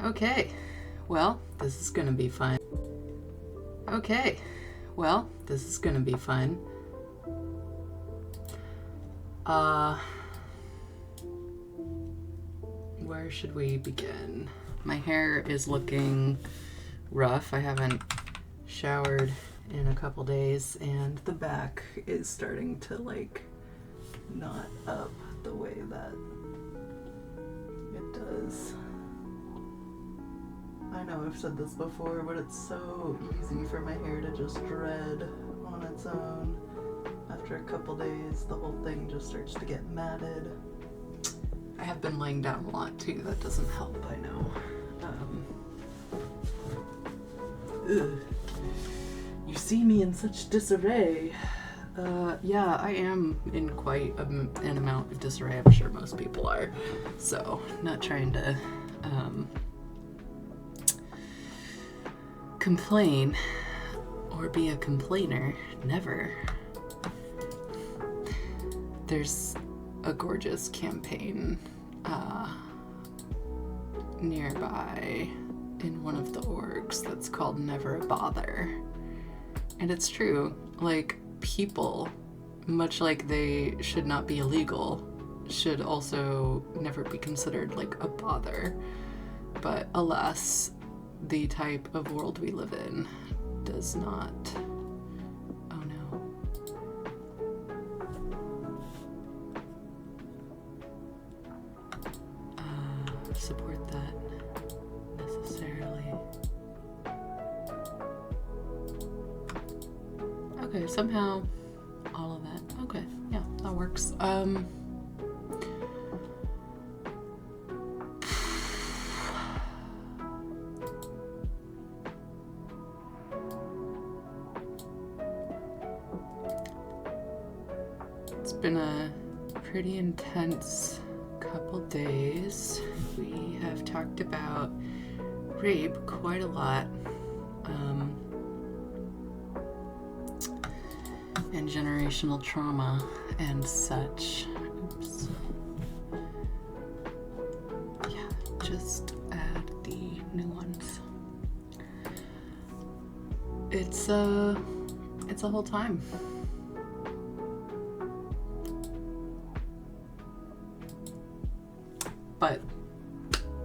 Okay, well, this is gonna be fun. Okay, well, this is gonna be fun. Where should we begin? My hair is looking rough. I haven't showered in a couple days, and the back is starting to knot up the way that it does. I know I've said this before, but it's so easy for my hair to just dread on its own. After a couple days, the whole thing just starts to get matted. I have been laying down a lot too. That doesn't help, I know. You see me in such disarray. Yeah, I am in quite an amount of disarray. I'm sure most people are. So, not trying to complain or be a complainer. Never. There's a gorgeous campaign nearby in one of the orgs that's called Never a Bother. And it's true, people, much like they should not be illegal, should also never be considered a bother. But alas, the type of world we live in does not. Oh no. Support that necessarily. Okay, somehow all of that. Okay, yeah, that works. It's been a pretty intense couple days. We have talked about rape quite a lot. And generational trauma and such. Oops. Yeah, just add the new ones. It's a whole time. But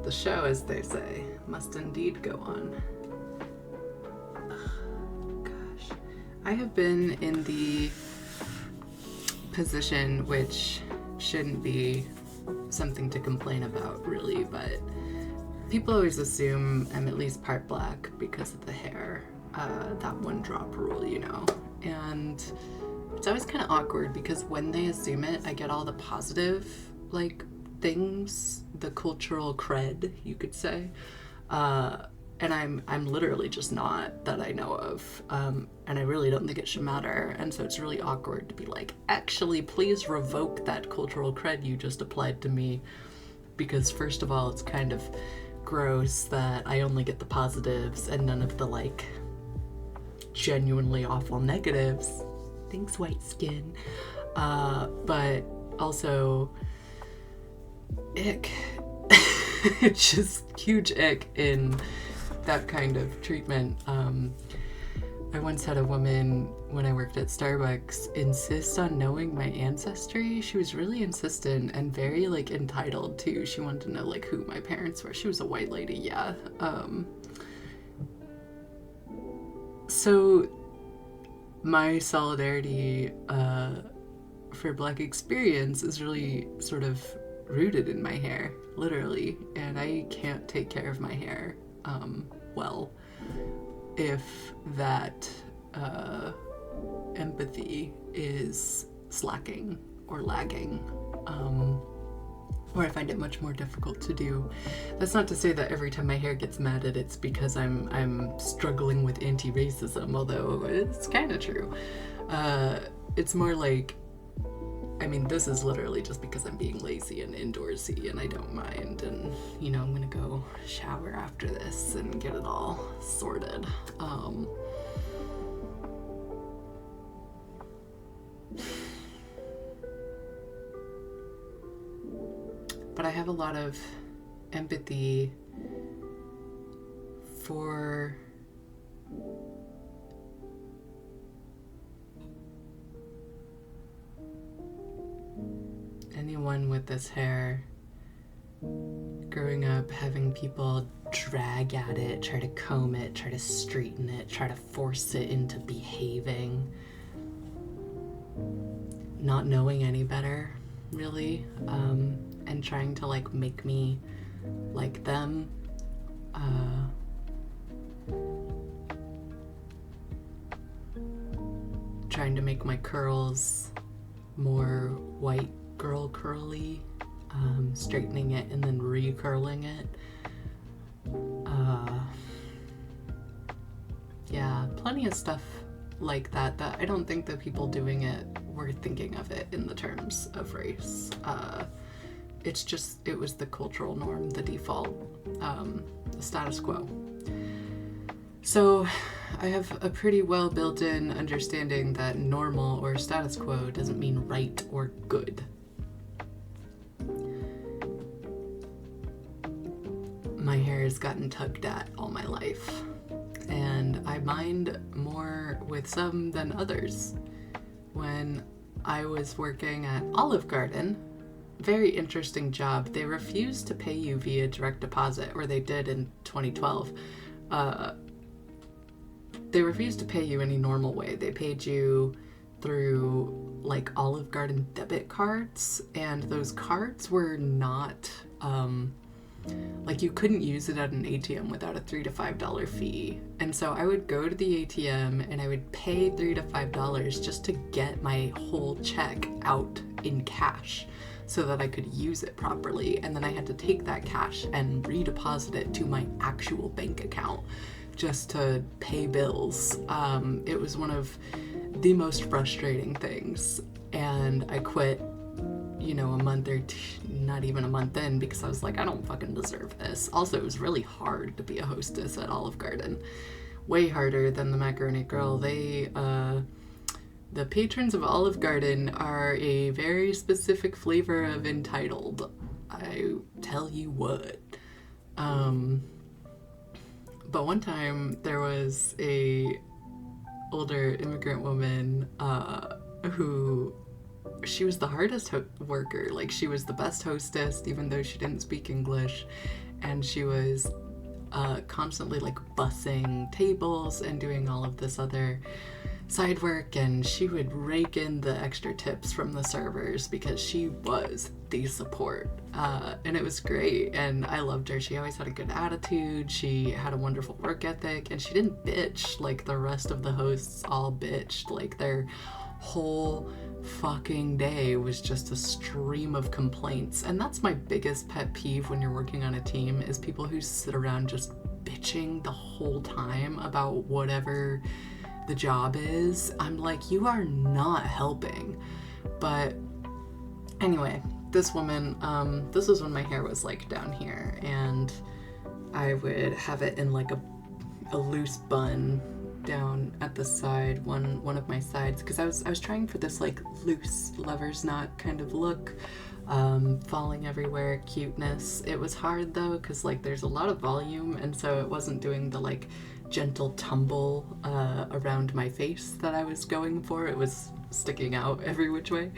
the show, as they say, must indeed go on. I have been in the position, which shouldn't be something to complain about, really, but people always assume I'm at least part black because of the hair, that one drop rule, and it's always kind of awkward because when they assume it, I get all the positive, things, the cultural cred, you could say, and I'm literally just not, that I know of, and I really don't think it should matter, and so it's really awkward to be actually, please revoke that cultural cred you just applied to me, because first of all, it's kind of gross that I only get the positives and none of the genuinely awful negatives. Thanks, white skin. But also, ick. It's just huge ick in that kind of treatment. I once had a woman, when I worked at Starbucks, insist on knowing my ancestry. She was really insistent and very entitled too. She wanted to know who my parents were. She was a white lady, yeah. So my solidarity for Black experience is really sort of rooted in my hair, literally, and I can't take care of my hair well if that empathy is slacking or lagging, or I find it much more difficult to do. That's not to say that every time my hair gets matted it's because I'm struggling with anti-racism, although it's kind of true. It's more this is literally just because I'm being lazy and indoorsy and I don't mind, and I'm gonna go shower after this and get it all sorted. But I have a lot of empathy for anyone with this hair, growing up having people drag at it, try to comb it, try to straighten it, try to force it into behaving, not knowing any better, really, and trying to like make me like them, trying to make my curls more white girl curly, straightening it and then recurling it. Yeah, plenty of stuff like that I don't think the people doing it were thinking of it in the terms of race. It was the cultural norm, the default, the status quo. So I have a pretty well built-in understanding that normal or status quo doesn't mean right or good. My hair has gotten tugged at all my life, and I mind more with some than others. When I was working at Olive Garden, very interesting job. They refused to pay you via direct deposit, or they did in 2012. They refused to pay you any normal way. They paid you through like Olive Garden debit cards, and those cards were not like you couldn't use it at an ATM without a $3 to $5 fee. And so I would go to the ATM and I would pay $3 to $5 just to get my whole check out in cash so that I could use it properly. And then I had to take that cash and redeposit it to my actual bank account just to pay bills. It was one of the most frustrating things. And I quit, a month or two, not even a month in, because I was like, I don't fucking deserve this. Also, it was really hard to be a hostess at Olive Garden. Way harder than the Macaroni Grill. The patrons of Olive Garden are a very specific flavor of entitled. I tell you what. But one time there was a older immigrant woman who, she was the hardest worker. Like, she was the best hostess, even though she didn't speak English, and she was constantly like bussing tables and doing all of this other side work, and she would rake in the extra tips from the servers because she was the support, and it was great, and I loved her. She always had a good attitude, she had a wonderful work ethic, and she didn't bitch like the rest of the hosts all bitched. Like, their whole fucking day was just a stream of complaints. And that's my biggest pet peeve when you're working on a team, is people who sit around just bitching the whole time about whatever the job is. I'm like, you are not helping. But anyway, this woman, this was when my hair was like down here, and I would have it in like a loose bun down at the side, one of my sides, because I was trying for this like loose lover's knot kind of look, falling everywhere cuteness. It was hard though, because like there's a lot of volume, and so it wasn't doing the like gentle tumble around my face that I was going for. It was sticking out every which way,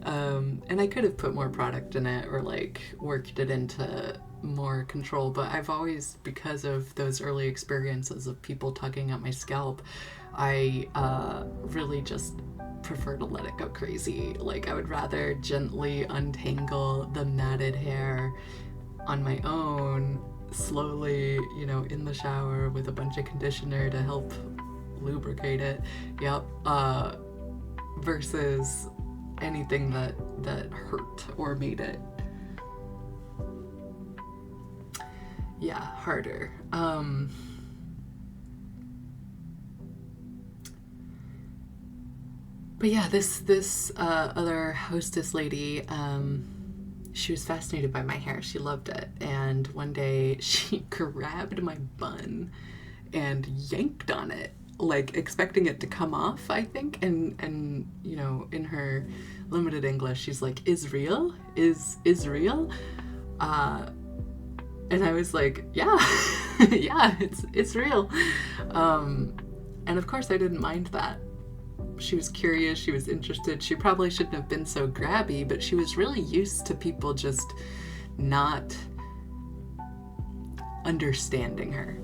and I could have put more product in it or like worked it into more control, but I've always, because of those early experiences of people tugging at my scalp, I really just prefer to let it go crazy. Like, I would rather gently untangle the matted hair on my own, slowly, in the shower with a bunch of conditioner to help lubricate it, versus anything that hurt or made it harder. But yeah, this other hostess lady, she was fascinated by my hair. She loved it. And one day she grabbed my bun and yanked on it, like expecting it to come off, I think. And in her limited English, she's like, is real? And I was like, yeah, yeah, it's real. And of course I didn't mind that. She was curious, she was interested. She probably shouldn't have been so grabby, but she was really used to people just not understanding her.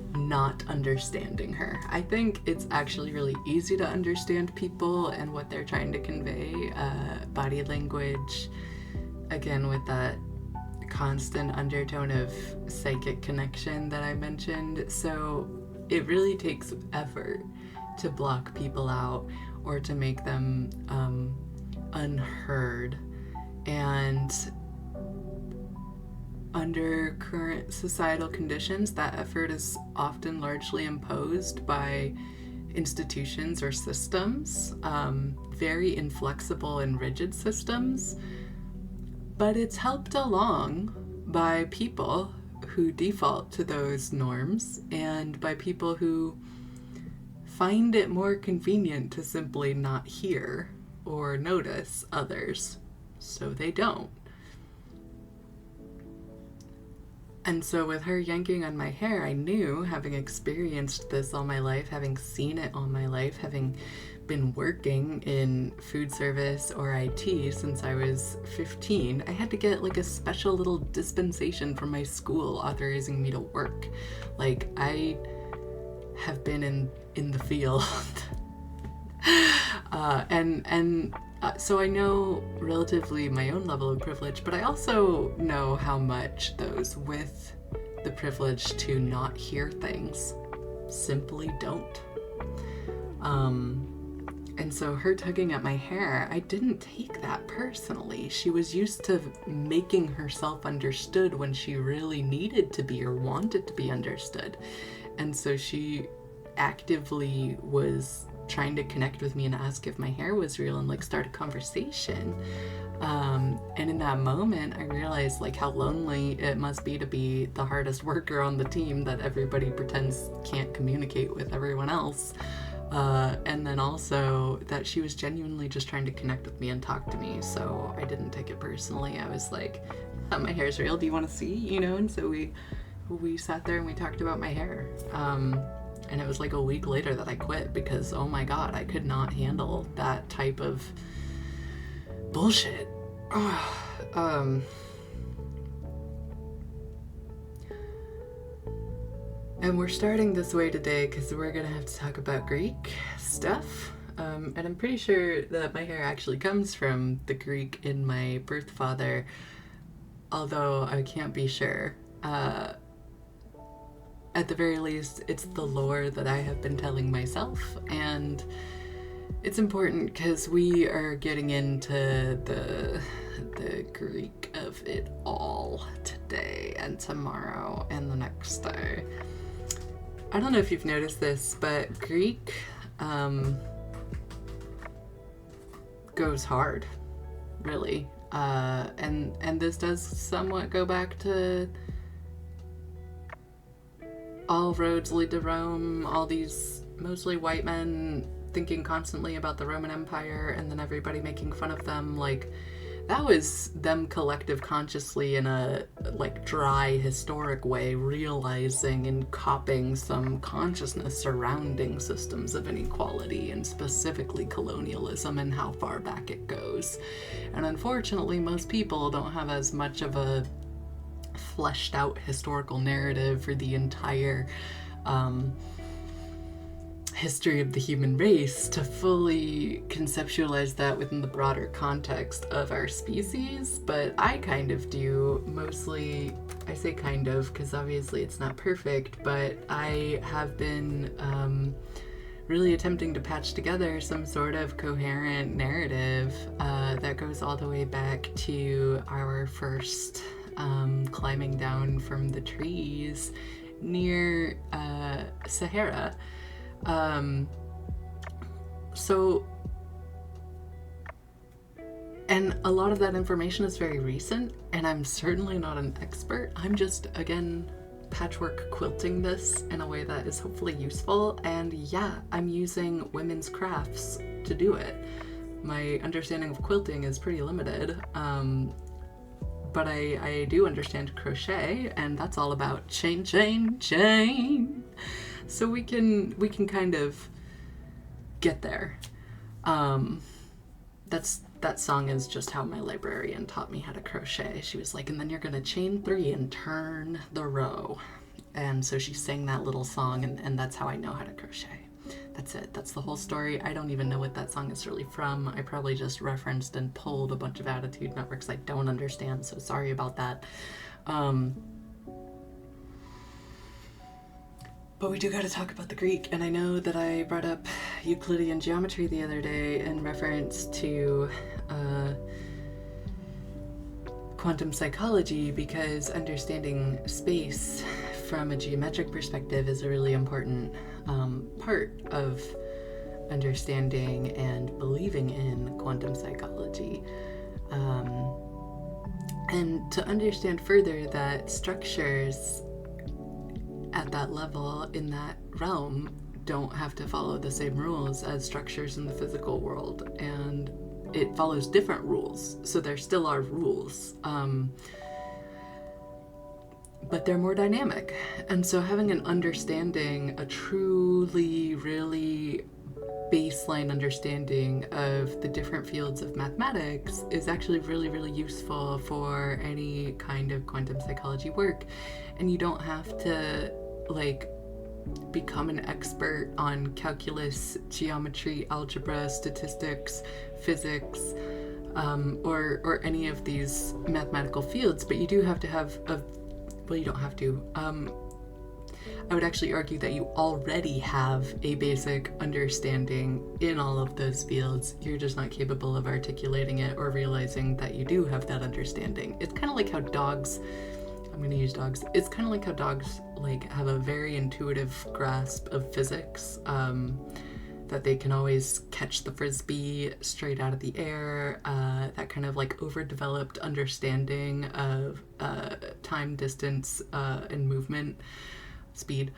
I think it's actually really easy to understand people and what they're trying to convey. Body language, again, with that constant undertone of psychic connection that I mentioned. So it really takes effort to block people out or to make them unheard. And under current societal conditions, that effort is often largely imposed by institutions or systems, very inflexible and rigid systems. But it's helped along by people who default to those norms and by people who find it more convenient to simply not hear or notice others, so they don't. And so with her yanking on my hair, I knew, having experienced this all my life, having seen it all my life, having been working in food service or IT since I was 15, I had to get like a special little dispensation from my school authorizing me to work. Like, I have been in the field. So I know relatively my own level of privilege, but I also know how much those with the privilege to not hear things simply don't. And so her tugging at my hair, I didn't take that personally. She was used to making herself understood when she really needed to be or wanted to be understood. And so she actively was trying to connect with me and ask if my hair was real and like start a conversation. And in that moment, I realized like how lonely it must be to be the hardest worker on the team that everybody pretends can't communicate with everyone else. And then also that she was genuinely just trying to connect with me and talk to me. So I didn't take it personally. I was like, oh, my hair's real. Do you want to see? You know? And so we sat there and we talked about my hair. And it was like a week later that I quit because, oh my God, I could not handle that type of bullshit. And we're starting this way today because we're going to have to talk about Greek stuff. And I'm pretty sure that my hair actually comes from the Greek in my birth father, although I can't be sure. At the very least, it's the lore that I have been telling myself, and it's important because we are getting into the Greek of it all today and tomorrow and the next day. I don't know if you've noticed this, but Greek goes hard, really. And this does somewhat go back to all roads lead to Rome, all these mostly white men thinking constantly about the Roman Empire and then everybody making fun of them. Like, that was them collective consciously in a like dry historic way realizing and copying some consciousness surrounding systems of inequality and specifically colonialism and how far back it goes. And unfortunately, most people don't have as much of a fleshed out historical narrative for the entire history of the human race to fully conceptualize that within the broader context of our species. But I kind of do. Mostly, I say kind of because obviously it's not perfect, but I have been really attempting to patch together some sort of coherent narrative that goes all the way back to our first climbing down from the trees near Sahara. And a lot of that information is very recent, and I'm certainly not an expert. I'm just, again, patchwork quilting this in a way that is hopefully useful. And yeah, I'm using women's crafts to do it. My understanding of quilting is pretty limited. but I do understand crochet, and that's all about chain, chain, chain. So we can kind of get there. That song is just how my librarian taught me how to crochet. She was like, and then you're gonna chain 3 and turn the row. And so she sang that little song, and that's how I know how to crochet. That's it. That's the whole story. I don't even know what that song is really from. I probably just referenced and pulled a bunch of Attitude Networks I don't understand, so sorry about that. But we do got to talk about the Greek, and I know that I brought up Euclidean geometry the other day in reference to quantum psychology, because understanding space from a geometric perspective is a really important part of understanding and believing in quantum psychology. And to understand further that structures at that level, in that realm, don't have to follow the same rules as structures in the physical world, and it follows different rules, so there still are rules, but they're more dynamic. And so having an understanding, a truly, really baseline understanding of the different fields of mathematics is actually really, really useful for any kind of quantum psychology work. And you don't have to become an expert on calculus, geometry, algebra, statistics, physics, or any of these mathematical fields, but you do have to have you don't have to. I would actually argue that you already have a basic understanding in all of those fields. You're just not capable of articulating it or realizing that you do have that understanding. It's kind of like how dogs, I'm going to use dogs. It's kind of like how dogs have a very intuitive grasp of physics, that they can always catch the frisbee straight out of the air, that kind of overdeveloped understanding of time, distance, and movement, speed.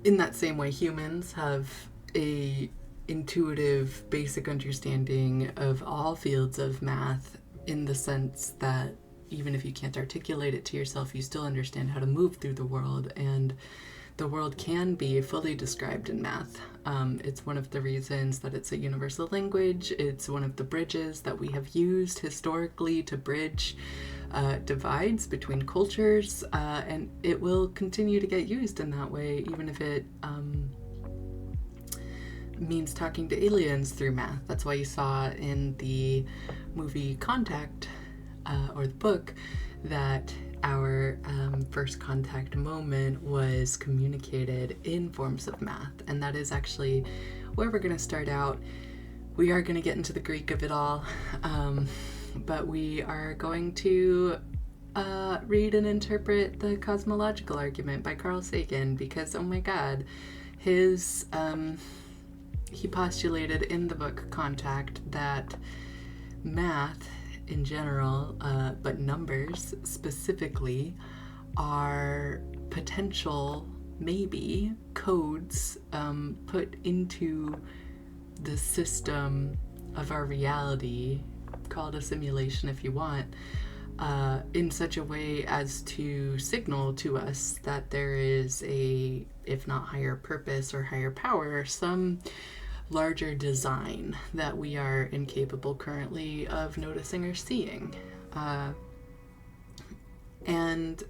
In that same way, humans have a intuitive, basic understanding of all fields of math, in the sense that even if you can't articulate it to yourself, you still understand how to move through the world, and the world can be fully described in math. It's one of the reasons that it's a universal language. It's one of the bridges that we have used historically to bridge divides between cultures, and it will continue to get used in that way, even if it means talking to aliens through math. That's why you saw in the movie Contact, or the book, that our first contact moment was communicated in forms of math. And that is actually where we're going to start out. We are going to get into the Greek of it all, but we are going to read and interpret the cosmological argument by Carl Sagan, because, oh my god, he postulated in the book Contact that math in general, but numbers specifically, are potential, maybe, codes put into the system of our reality, call it a simulation if you want, in such a way as to signal to us that there is a, if not higher purpose or higher power, some larger design that we are incapable currently of noticing or seeing. And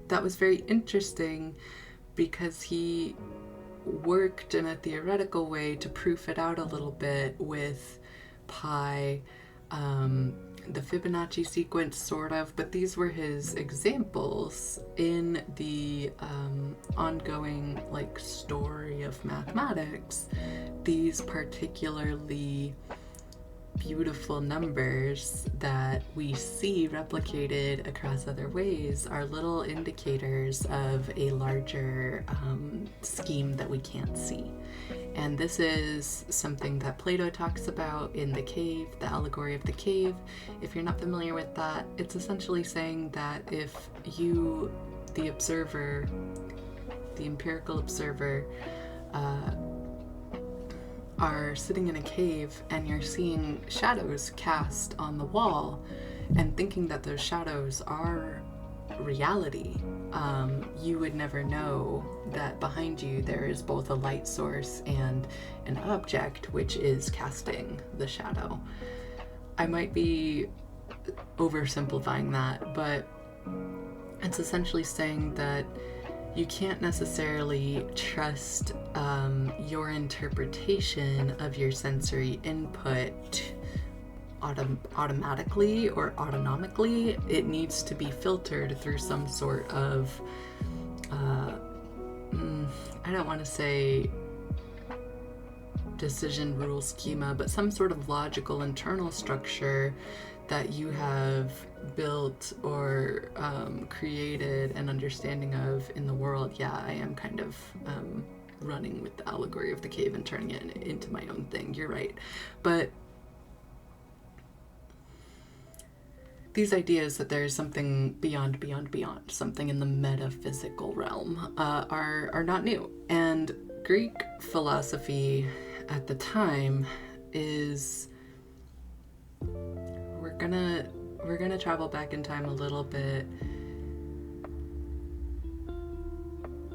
that was very interesting, because he worked in a theoretical way to proof it out a little bit with pi, the Fibonacci sequence, sort of, but these were his examples in the ongoing story of mathematics. These particularly beautiful numbers that we see replicated across other ways are little indicators of a larger scheme that we can't see. And this is something that Plato talks about in The Cave, the allegory of the cave. If you're not familiar with that, it's essentially saying that if you, the observer, the empirical observer, are sitting in a cave and you're seeing shadows cast on the wall and thinking that those shadows are reality, you would never know that behind you there is both a light source and an object which is casting the shadow. I might be oversimplifying that, but it's essentially saying that you can't necessarily trust your interpretation of your sensory input automatically or autonomically. It needs to be filtered through some sort of I don't want to say decision rule schema, but some sort of logical internal structure that you have built or created an understanding of in the world. Yeah, I am kind of running with the allegory of the cave and turning it into my own thing. You're right. But these ideas that there is something beyond, something in the metaphysical realm, are not new. And Greek philosophy at the time is... We're gonna travel back in time a little bit.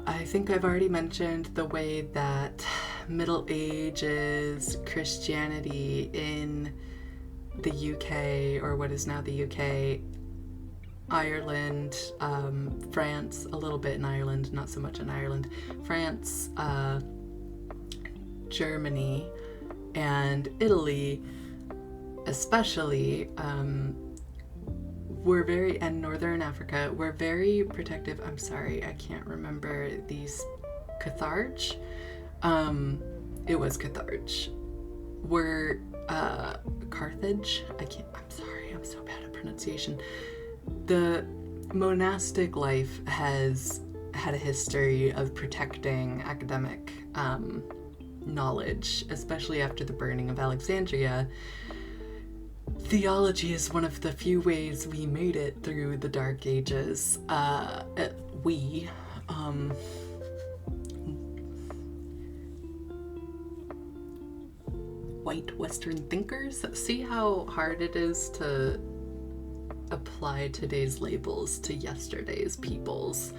I think I've already mentioned the way that Middle Ages Christianity in the UK, or what is now the UK, Ireland, France, a little bit in Ireland, not so much in Ireland, France, Germany, and Italy especially, and Northern Africa, were very protective. I'm sorry, I can't remember these. Carthage? It was Carthage. Were, Carthage? I'm sorry, I'm so bad at pronunciation. The monastic life has had a history of protecting academic, knowledge, especially after the burning of Alexandria. Theology is one of the few ways we made it through the Dark Ages. White Western thinkers. See how hard it is to apply today's labels to yesterday's peoples.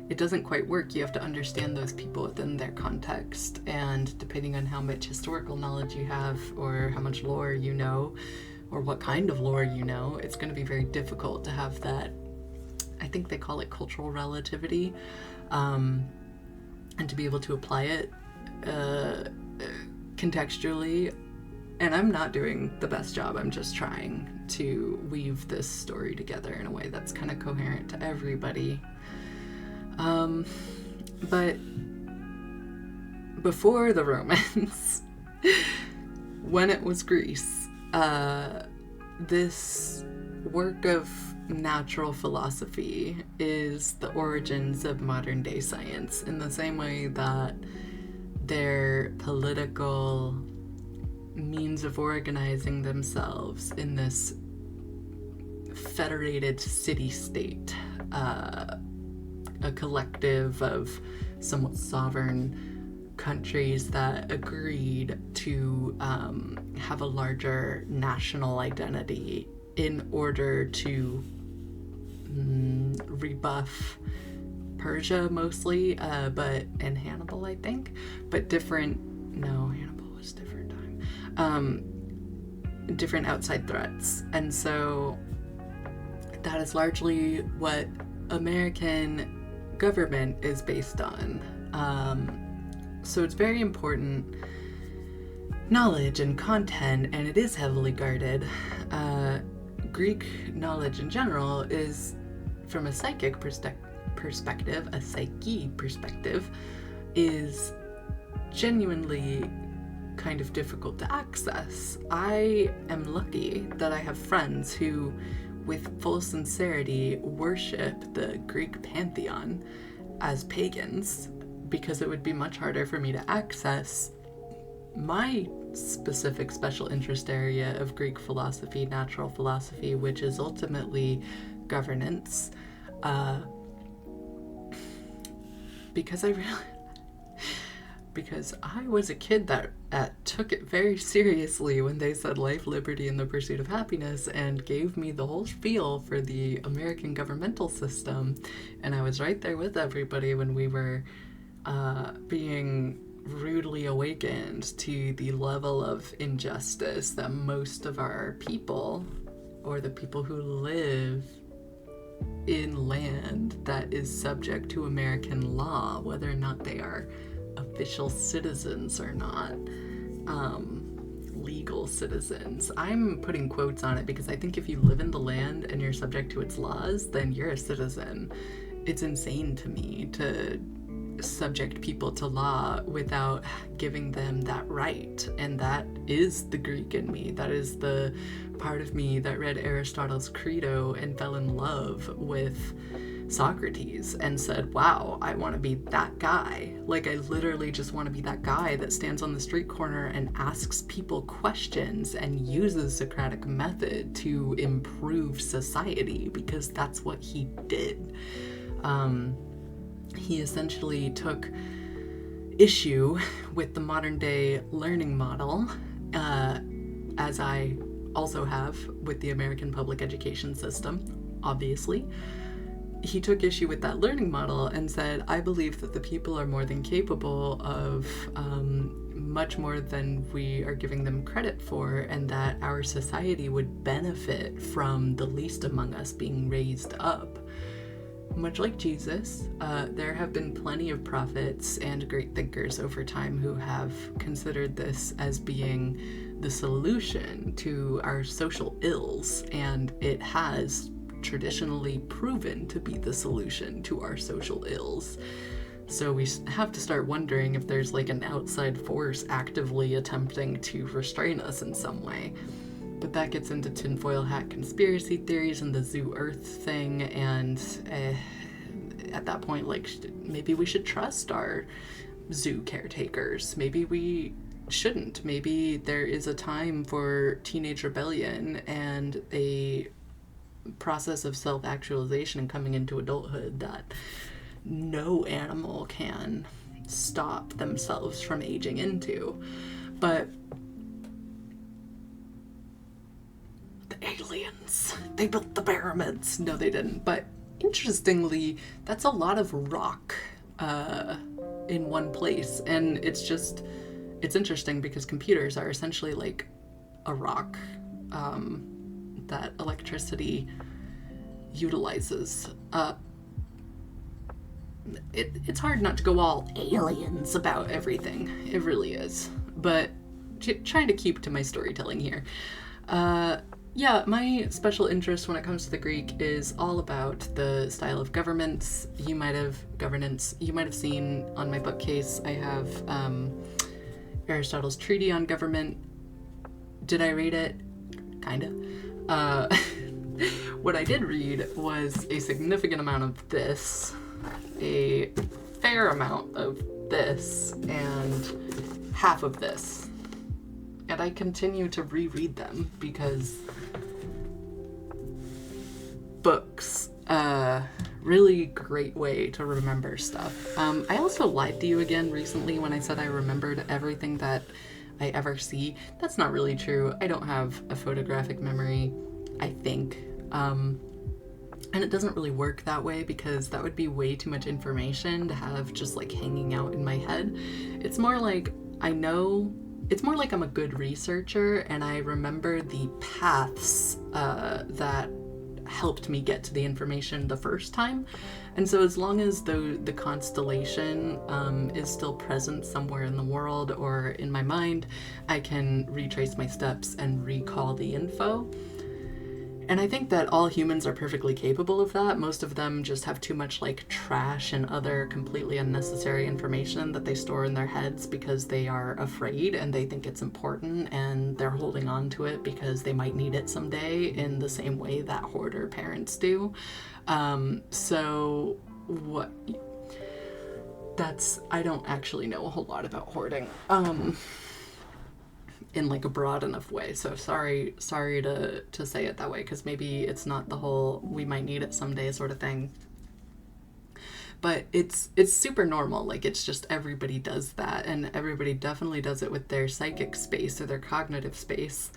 It doesn't quite work. You have to understand those people within their context, and depending on how much historical knowledge you have, or how much lore you know, or what kind of lore you know, it's going to be very difficult to have that, I think they call it cultural relativity, and to be able to apply it contextually. And I'm not doing the best job. I'm just trying to weave this story together in a way that's kind of coherent to everybody. But before the Romans, when it was Greece, this work of natural philosophy is the origins of modern day science, in the same way that their political means of organizing themselves in this federated city-state, a collective of somewhat sovereign countries that agreed to have a larger national identity in order to rebuff Persia mostly, and Hannibal, I think, but Hannibal was different time. Different outside threats. And so that is largely what American government is based on. So it's very important knowledge and content, and it is heavily guarded. Greek knowledge in general is, from a psychic perspective, is genuinely kind of difficult to access. I am lucky that I have friends who, with full sincerity, worship the Greek pantheon as pagans, because it would be much harder for me to access my specific special interest area of Greek philosophy, natural philosophy, which is ultimately governance, because because I was a kid that took it very seriously when they said life, liberty, and the pursuit of happiness, and gave me the whole spiel for the American governmental system. And I was right there with everybody when we were being rudely awakened to the level of injustice that most of our people, or the people who live in land that is subject to American law, whether or not they are official citizens or not, legal citizens. I'm putting quotes on it because I think if you live in the land and you're subject to its laws, then you're a citizen. It's insane to me to subject people to law without giving them that right. And that is the Greek in me. That is the part of me that read Aristotle's Credo and fell in love with Socrates and said, wow, I want to be that guy. Like, I literally just want to be that guy that stands on the street corner and asks people questions and uses Socratic method to improve society, because that's what he did. He essentially took issue with the modern day learning model, as I also have with the American public education system, obviously. He took issue with that learning model and said, I believe that the people are more than capable of much more than we are giving them credit for, and that our society would benefit from the least among us being raised up. Much like Jesus, there have been plenty of prophets and great thinkers over time who have considered this as being the solution to our social ills, and it has traditionally proven to be the solution to our social ills. So we have to start wondering if there's like an outside force actively attempting to restrain us in some way. But that gets into tinfoil hat conspiracy theories and the zoo earth thing, and at that point, like, maybe we should trust our zoo caretakers. Maybe we shouldn't. Maybe there is a time for teenage rebellion and a process of self-actualization and coming into adulthood that no animal can stop themselves from aging into. But aliens, they built the pyramids. No, they didn't. But interestingly, that's a lot of rock in one place. And it's interesting because computers are essentially like a rock that electricity utilizes. It's hard not to go all aliens about everything. It really is. But trying to keep to my storytelling here. Yeah, my special interest when it comes to the Greek is all about the style of governance. You might have seen on my bookcase, I have Aristotle's Treatise on Government. Did I read it? Kinda. What I did read was a significant amount of this, a fair amount of this, and half of this. And I continue to reread them because books, really great way to remember stuff. I also lied to you again recently when I said I remembered everything that I ever see. That's not really true. I don't have a photographic memory, I think. And it doesn't really work that way because that would be way too much information to have just like hanging out in my head. It's more like I'm a good researcher and I remember the paths that helped me get to the information the first time. And so as long as the constellation is still present somewhere in the world or in my mind, I can retrace my steps and recall the info. And I think that all humans are perfectly capable of that. Most of them just have too much like trash and other completely unnecessary information that they store in their heads because they are afraid and they think it's important and they're holding on to it because they might need it someday in the same way that hoarder parents do. I don't actually know a whole lot about hoarding. In like a broad enough way, so sorry to say it that way, because maybe it's not the whole we might need it someday sort of thing. But it's super normal. Like, it's just everybody does that, and everybody definitely does it with their psychic space or their cognitive space.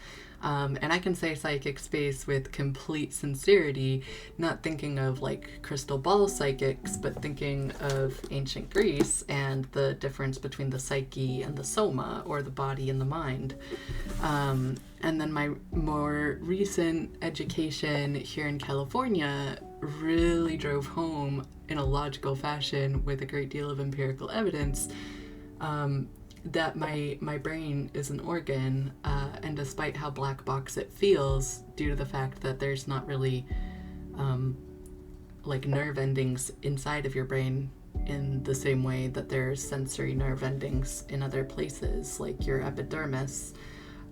And I can say psychic space with complete sincerity, not thinking of like crystal ball psychics, but thinking of ancient Greece and the difference between the psyche and the soma, or the body and the mind. And then my more recent education here in California really drove home in a logical fashion with a great deal of empirical evidence that my brain is an organ, and despite how black box it feels, due to the fact that there's not really like nerve endings inside of your brain in the same way that there's sensory nerve endings in other places, like your epidermis,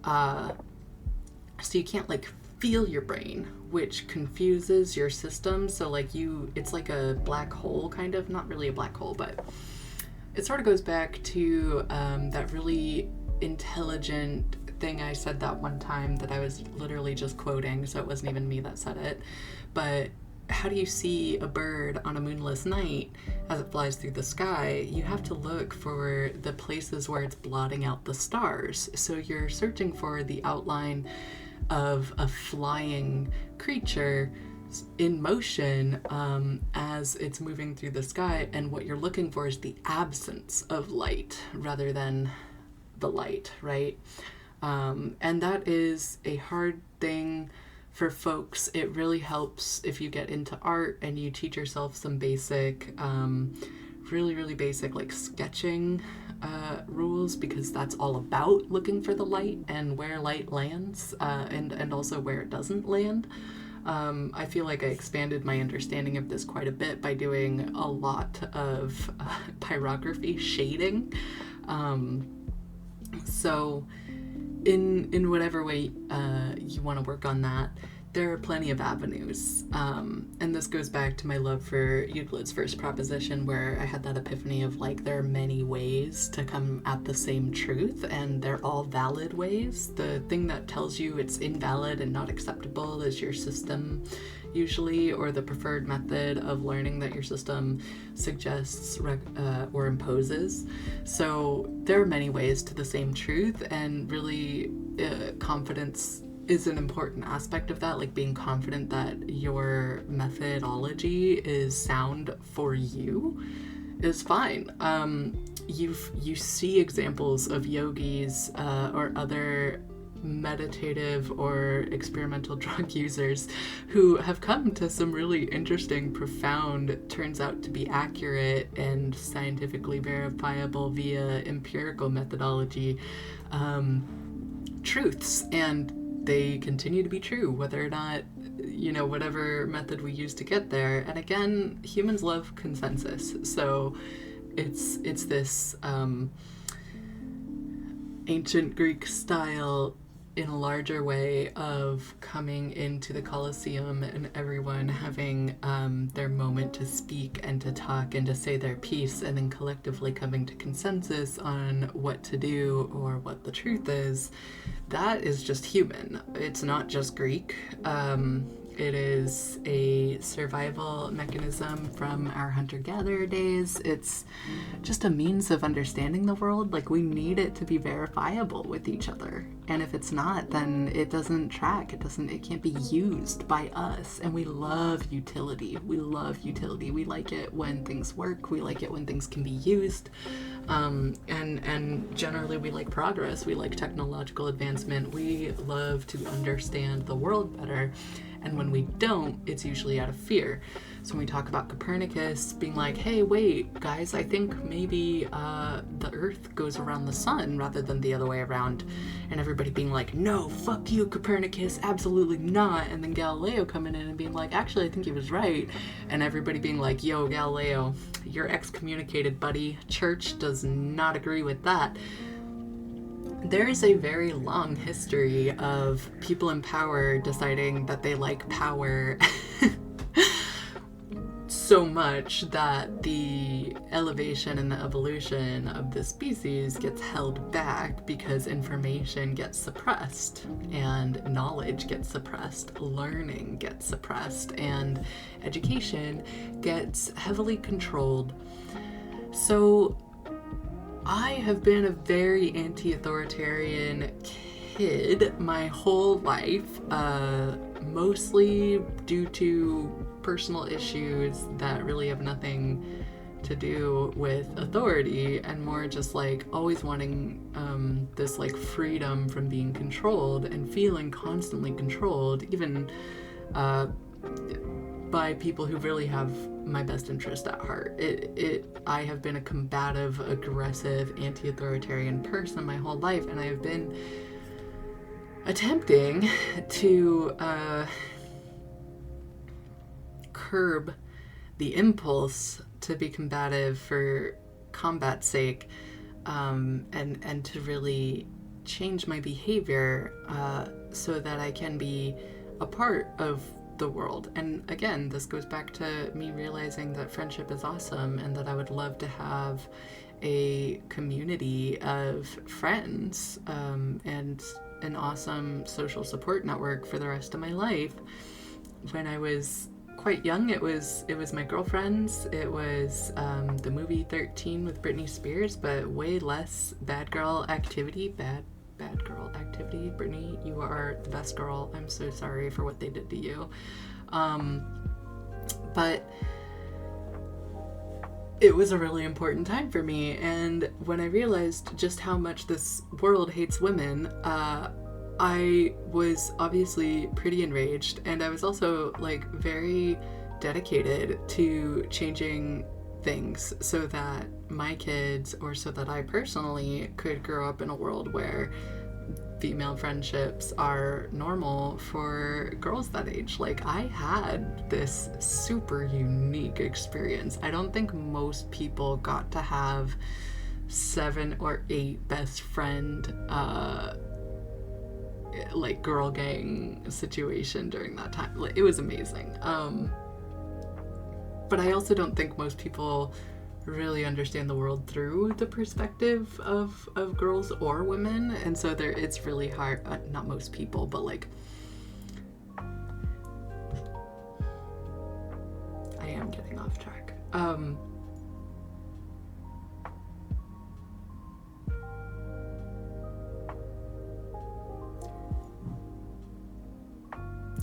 so you can't like feel your brain, which confuses your system. So like it's like a black hole, kind of, not really a black hole, but it sort of goes back to that really intelligent thing I said that one time that I was literally just quoting, so it wasn't even me that said it. But how do you see a bird on a moonless night as it flies through the sky? You have to look for the places where it's blotting out the stars. So you're searching for the outline of a flying creature in motion as it's moving through the sky, and what you're looking for is the absence of light rather than the light, right? And that is a hard thing for folks. It really helps if you get into art and you teach yourself some basic, really basic like sketching rules, because that's all about looking for the light and where light lands, and also where it doesn't land. I feel like I expanded my understanding of this quite a bit by doing a lot of pyrography shading. So in whatever way you want to work on that, there are plenty of avenues. And this goes back to my love for Euclid's first proposition, where I had that epiphany of like, there are many ways to come at the same truth, and they're all valid ways. The thing that tells you it's invalid and not acceptable is your system, usually, or the preferred method of learning that your system suggests or imposes. So there are many ways to the same truth, and really confidence is an important aspect of that. Like, being confident that your methodology is sound for you is fine. You see examples of yogis or other meditative or experimental drug users who have come to some really interesting, profound, turns out to be accurate and scientifically verifiable via empirical methodology, truths, and they continue to be true, whether or not, whatever method we use to get there. And again, humans love consensus. So it's this ancient Greek style in a larger way of coming into the Colosseum and everyone having their moment to speak and to talk and to say their piece, and then collectively coming to consensus on what to do or what the truth is. That is just human. It's not just Greek. It is a survival mechanism from our hunter-gatherer days. It's just a means of understanding the world. Like, we need it to be verifiable with each other. And if it's not, then it doesn't track. It can't be used by us. And we love utility. We like it when things work. We like it when things can be used. And generally we like progress. We like technological advancement. We love to understand the world better. And when we don't, it's usually out of fear. So when we talk about Copernicus being like, hey, wait, guys, I think maybe the Earth goes around the sun rather than the other way around. And everybody being like, no, fuck you, Copernicus, absolutely not. And then Galileo coming in and being like, actually, I think he was right. And everybody being like, yo, Galileo, you're excommunicated, buddy. Church does not agree with that. There is a very long history of people in power deciding that they like power so much that the elevation and the evolution of the species gets held back because information gets suppressed and knowledge gets suppressed, learning gets suppressed, and education gets heavily controlled. So I have been a very anti-authoritarian kid my whole life, mostly due to personal issues that really have nothing to do with authority, and more just like always wanting this like freedom from being controlled and feeling constantly controlled, even by people who really have my best interest at heart. I have been a combative, aggressive, anti-authoritarian person my whole life, and I have been attempting to curb the impulse to be combative for combat's sake, and to really change my behavior so that I can be a part of the world. And again, this goes back to me realizing that friendship is awesome and that I would love to have a community of friends, and an awesome social support network for the rest of my life. When I was quite young, it was my girlfriends, it was the movie 13 with Britney Spears, but way less bad girl activity. Bad girl activity. Britney, you are the best girl. I'm so sorry for what they did to you. But it was a really important time for me, and when I realized just how much this world hates women, I was obviously pretty enraged, and I was also like very dedicated to changing things so that my kids, or so that I personally, could grow up in a world where female friendships are normal for girls that age. Like, I had this super unique experience. I don't think most people got to have 7 or 8 best friend like girl gang situation during that time. Like, it was amazing. But I also don't think most people really understand the world through the perspective of girls or women, and so it's really hard. Not most people, but like, I am getting off track.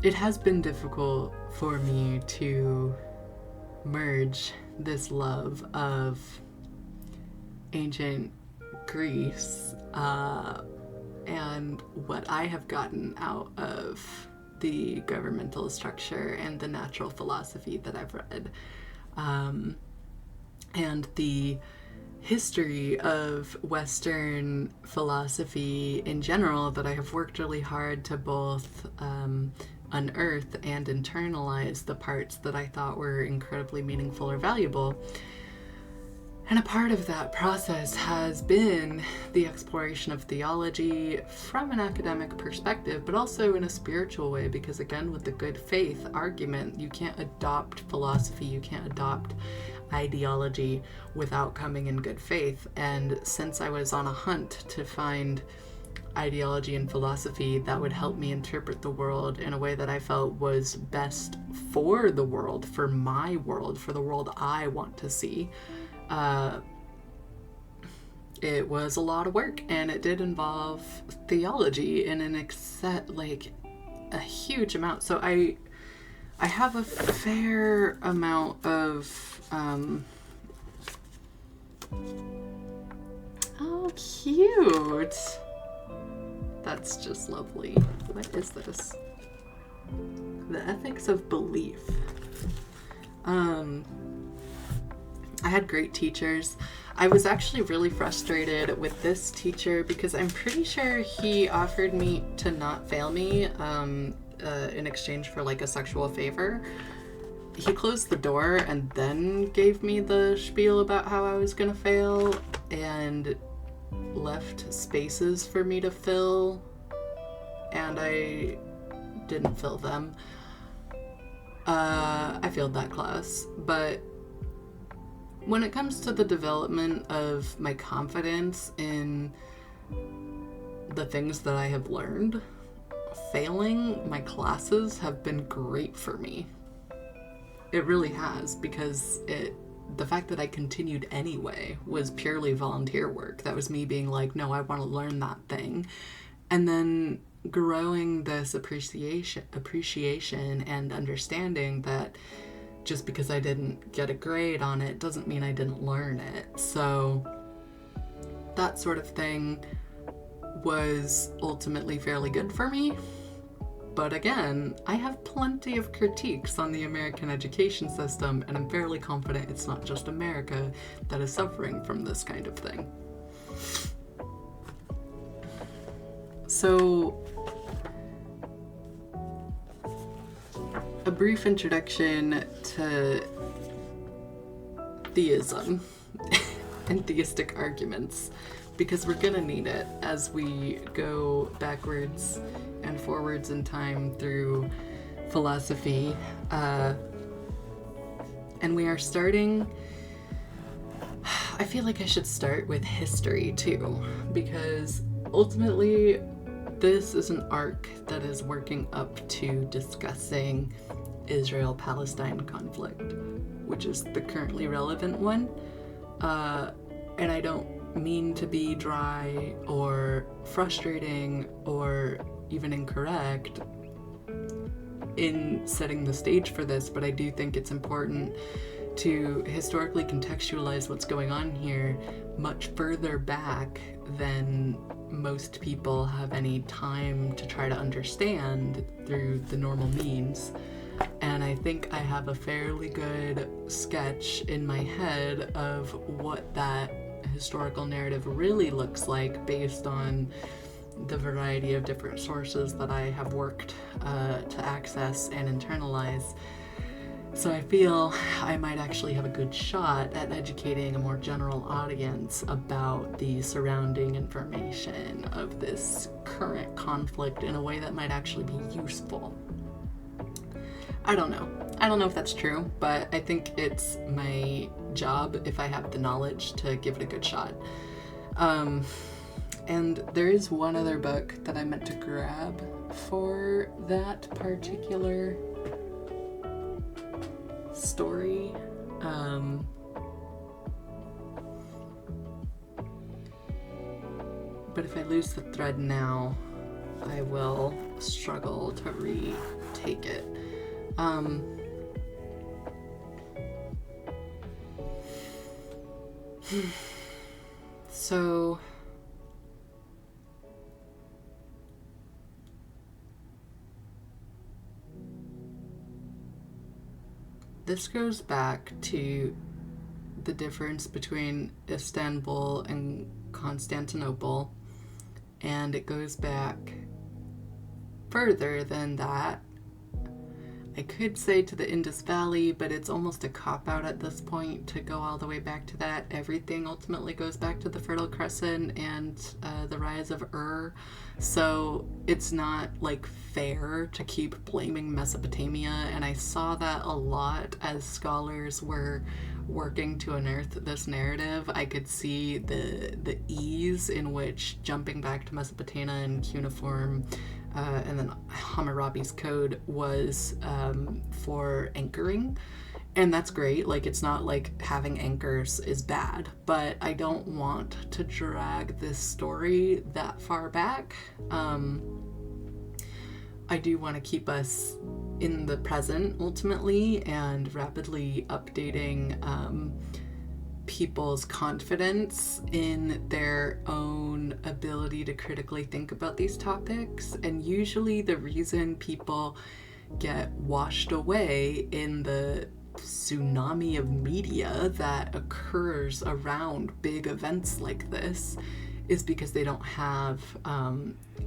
It has been difficult for me to merge this love of ancient Greece and what I have gotten out of the governmental structure and the natural philosophy that I've read, and the history of Western philosophy in general that I have worked really hard to both unearth and internalize the parts that I thought were incredibly meaningful or valuable. And a part of that process has been the exploration of theology from an academic perspective, but also in a spiritual way, because again, with the good faith argument, you can't adopt philosophy, you can't adopt ideology without coming in good faith. And since I was on a hunt to find ideology and philosophy that would help me interpret the world in a way that I felt was best for the world, for my world, for the world I want to see, it was a lot of work, and it did involve theology in a huge amount. So I have a fair amount of oh, cute. That's just lovely. What is this? The Ethics of Belief. I had great teachers. I was actually really frustrated with this teacher because I'm pretty sure he offered me to not fail me in exchange for like a sexual favor. He closed the door and then gave me the spiel about how I was gonna fail and left spaces for me to fill, and I didn't fill them. I failed that class, but when it comes to the development of my confidence in the things that I have learned, failing my classes have been great for me. It really has, because the fact that I continued anyway was purely volunteer work. That was me being like, no, I want to learn that thing. And then growing this appreciation and understanding that just because I didn't get a grade on it doesn't mean I didn't learn it. So that sort of thing was ultimately fairly good for me. But again, I have plenty of critiques on the American education system, and I'm fairly confident it's not just America that is suffering from this kind of thing. So, a brief introduction to theism and theistic arguments, because we're gonna need it as we go backwards and forwards in time through philosophy. And we are starting, I feel like I should start with history too, because ultimately this is an arc that is working up to discussing Israel-Palestine conflict, which is the currently relevant one. And I don't mean to be dry or frustrating or even incorrect in setting the stage for this, but I do think it's important to historically contextualize what's going on here much further back than most people have any time to try to understand through the normal means. And I think I have a fairly good sketch in my head of what that historical narrative really looks like based on the variety of different sources that I have worked to access and internalize. So I feel I might actually have a good shot at educating a more general audience about the surrounding information of this current conflict in a way that might actually be useful. I don't know if that's true, but I think it's my job, if I have the knowledge, to give it a good shot. And there is one other book that I meant to grab for that particular story. But if I lose the thread now, I will struggle to retake it. So this goes back to the difference between Istanbul and Constantinople, and it goes back further than that. I could say to the Indus Valley, but it's almost a cop-out at this point to go all the way back to that. Everything ultimately goes back to the Fertile Crescent and the rise of Ur. So it's not like fair to keep blaming Mesopotamia, and I saw that a lot as scholars were working to unearth this narrative. I could see the ease in which jumping back to Mesopotamia and cuneiform and then Hammurabi's code was for anchoring, and that's great. Like, it's not like having anchors is bad, but I don't want to drag this story that far back. I do want to keep us in the present ultimately, and rapidly updating people's confidence in their own ability to critically think about these topics. And usually the reason people get washed away in the tsunami of media that occurs around big events like this is because they don't have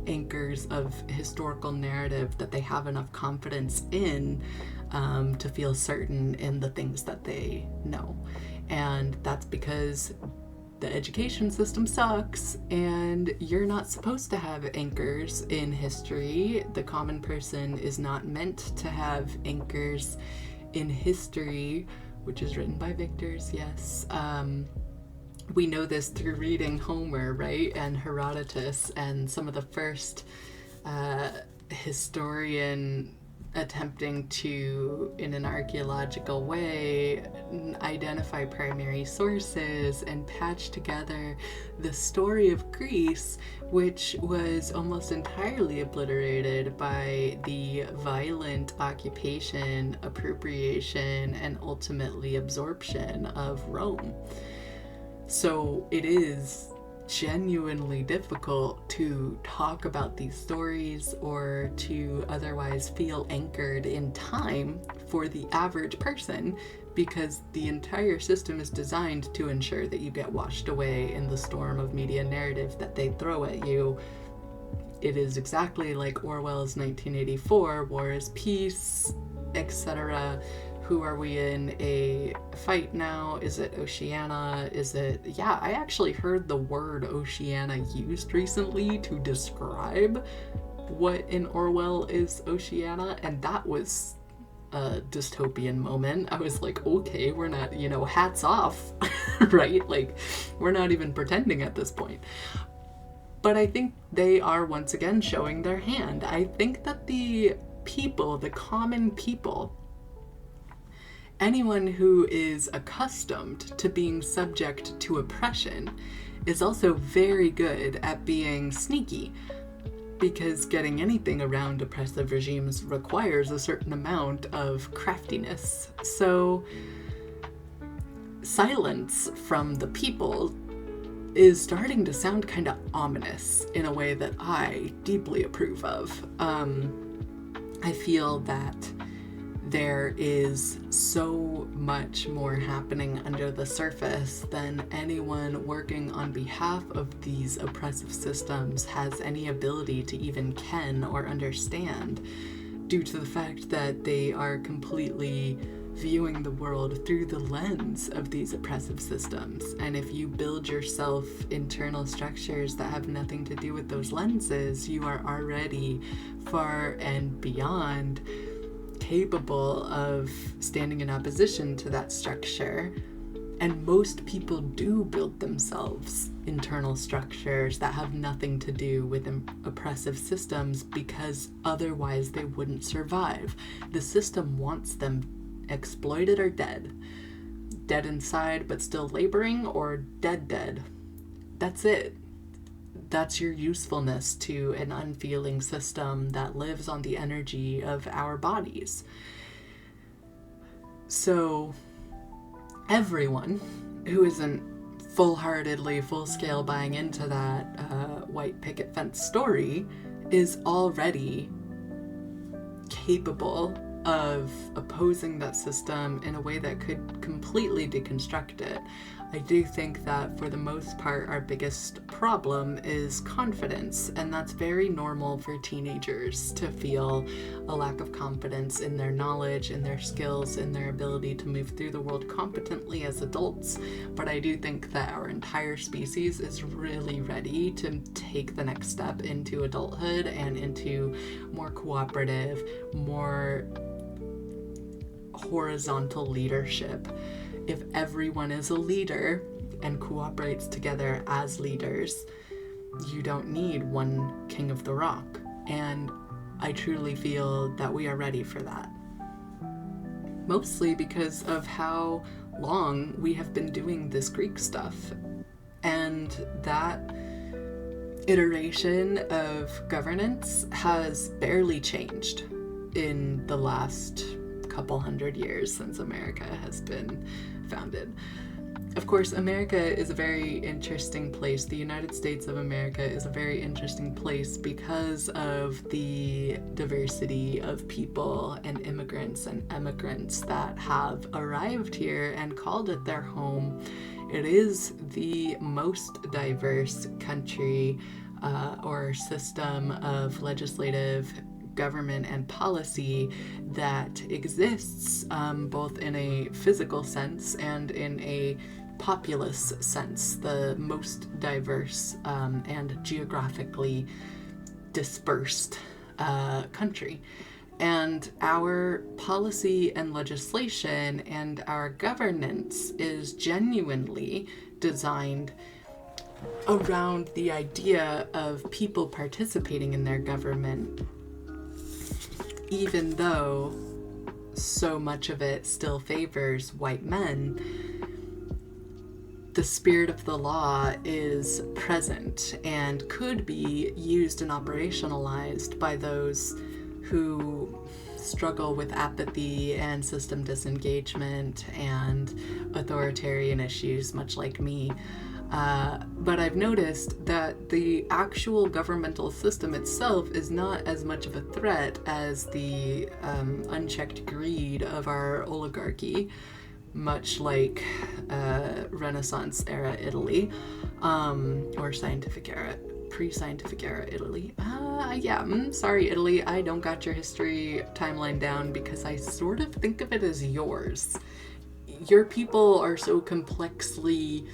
anchors of historical narrative that they have enough confidence in to feel certain in the things that they know. And that's because the education system sucks and you're not supposed to have anchors in history. The common person is not meant to have anchors in history, which is written by victors, yes. We know this through reading Homer, right? And Herodotus, and some of the first historian attempting to, in an archaeological way, identify primary sources and patch together the story of Greece, which was almost entirely obliterated by the violent occupation, appropriation, and ultimately absorption of Rome. So it is genuinely difficult to talk about these stories or to otherwise feel anchored in time for the average person, because the entire system is designed to ensure that you get washed away in the storm of media narrative that they throw at you. It is exactly like Orwell's 1984, war is peace, etc. Who are we in a fight now? Is it Oceania? Is it... Yeah, I actually heard the word Oceania used recently to describe what in Orwell is Oceania, and that was a dystopian moment. I was like, okay, we're not, hats off, right? Like, we're not even pretending at this point. But I think they are once again showing their hand. I think that the people, the common people, anyone who is accustomed to being subject to oppression is also very good at being sneaky, because getting anything around oppressive regimes requires a certain amount of craftiness. So silence from the people is starting to sound kind of ominous in a way that I deeply approve of. I feel that there is so much more happening under the surface than anyone working on behalf of these oppressive systems has any ability to even ken or understand, due to the fact that they are completely viewing the world through the lens of these oppressive systems. And if you build yourself internal structures that have nothing to do with those lenses, you are already far and beyond capable of standing in opposition to that structure. And most people do build themselves internal structures that have nothing to do with oppressive systems, because otherwise they wouldn't survive. The system wants them exploited or dead. Dead inside but still laboring, or dead. That's it. That's your usefulness to an unfeeling system that lives on the energy of our bodies. So everyone who isn't full-heartedly, full-scale buying into that white picket fence story is already capable of opposing that system in a way that could completely deconstruct it. I do think that for the most part, our biggest problem is confidence, and that's very normal for teenagers to feel a lack of confidence in their knowledge, in their skills, in their ability to move through the world competently as adults. But I do think that our entire species is really ready to take the next step into adulthood and into more cooperative, more horizontal leadership. If everyone is a leader and cooperates together as leaders, you don't need one king of the rock. And I truly feel that we are ready for that. Mostly because of how long we have been doing this Greek stuff. And that iteration of governance has barely changed in the last couple hundred years since America has been founded. Of course, America is a very interesting place. The United States of America is a very interesting place because of the diversity of people and immigrants and emigrants that have arrived here and called it their home. It is the most diverse country or system of legislative government and policy that exists, both in a physical sense and in a populous sense, the most diverse and geographically dispersed country. And our policy and legislation and our governance is genuinely designed around the idea of people participating in their government, even though so much of it still favors white men. The spirit of the law is present and could be used and operationalized by those who struggle with apathy and system disengagement and authoritarian issues, much like me. But I've noticed that the actual governmental system itself is not as much of a threat as the unchecked greed of our oligarchy, much like Renaissance era Italy, or scientific era, pre-scientific era Italy. Sorry, Italy, I don't got your history timeline down because I sort of think of it as yours. Your people are so complexly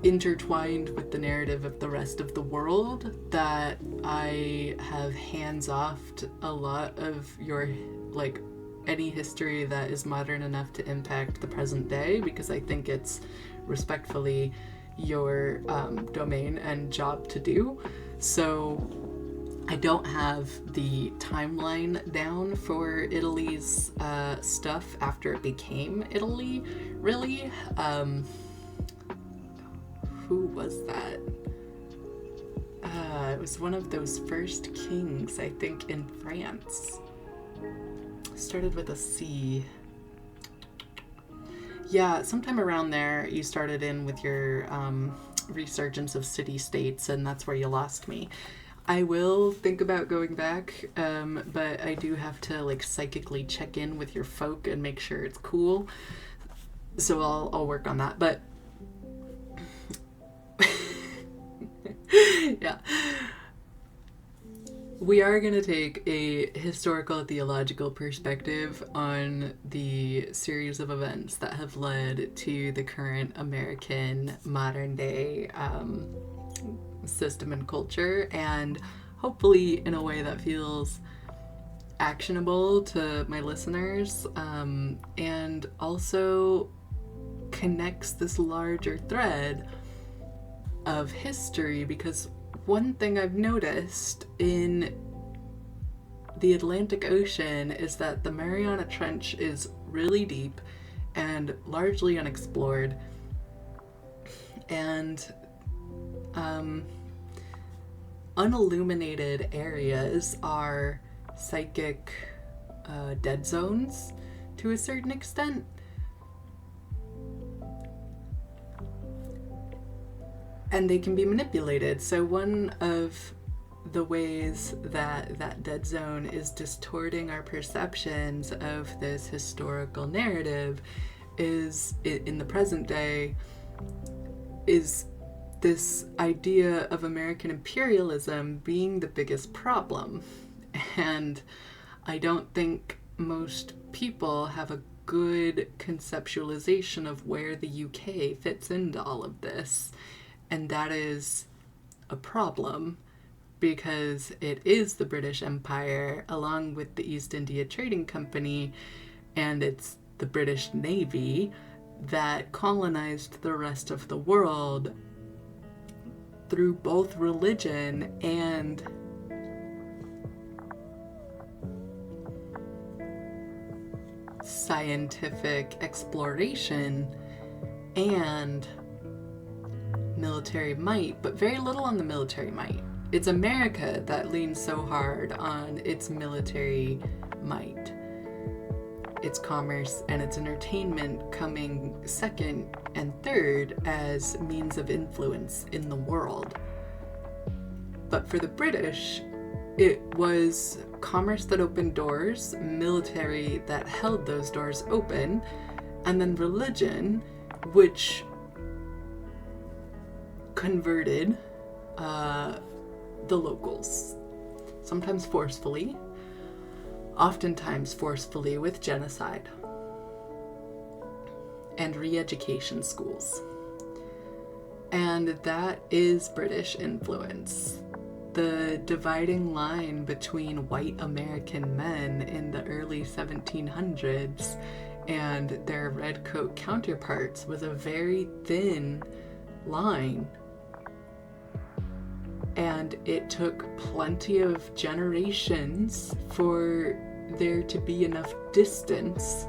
intertwined with the narrative of the rest of the world that I have hands-offed a lot of your, like, any history that is modern enough to impact the present day, because I think it's respectfully your domain and job to do. So I don't have the timeline down for Italy's stuff after it became Italy, really. Who was that? It was one of those first kings, I think, in France. Started with a C. Yeah, sometime around there you started in with your resurgence of city-states, and that's where you lost me. I will think about going back, but I do have to like psychically check in with your folk and make sure it's cool. So I'll work on that. But yeah. We are going to take a historical theological perspective on the series of events that have led to the current American modern day system and culture, and hopefully in a way that feels actionable to my listeners, and also connects this larger thread of history, because one thing I've noticed in the Atlantic Ocean is that the Mariana Trench is really deep and largely unexplored, and unilluminated areas are psychic dead zones to a certain extent. And they can be manipulated. So one of the ways that that dead zone is distorting our perceptions of this historical narrative is, in the present day, is this idea of American imperialism being the biggest problem. And I don't think most people have a good conceptualization of where the UK fits into all of this. And that is a problem, because it is the British Empire, along with the East India Trading Company, and it's the British Navy that colonized the rest of the world through both religion and scientific exploration and military might, but very little on the military might. It's America that leans so hard on its military might. Its commerce and its entertainment coming second and third as means of influence in the world. But for the British, it was commerce that opened doors, military that held those doors open, and then religion, which converted the locals, sometimes forcefully, oftentimes forcefully with genocide. and re-education schools. And that is British influence. The dividing line between white American men in the early 1700s and their red coat counterparts was a very thin line. And it took plenty of generations for there to be enough distance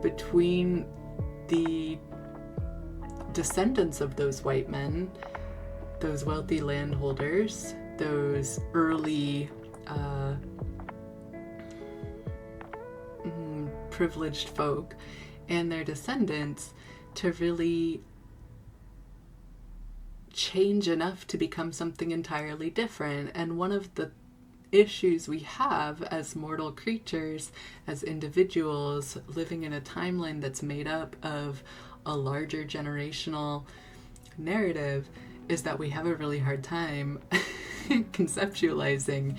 between the descendants of those white men, those wealthy landholders, those early privileged folk, and their descendants, to really change enough to become something entirely different. And one of the issues we have as mortal creatures, as individuals living in a timeline that's made up of a larger generational narrative, is that we have a really hard time conceptualizing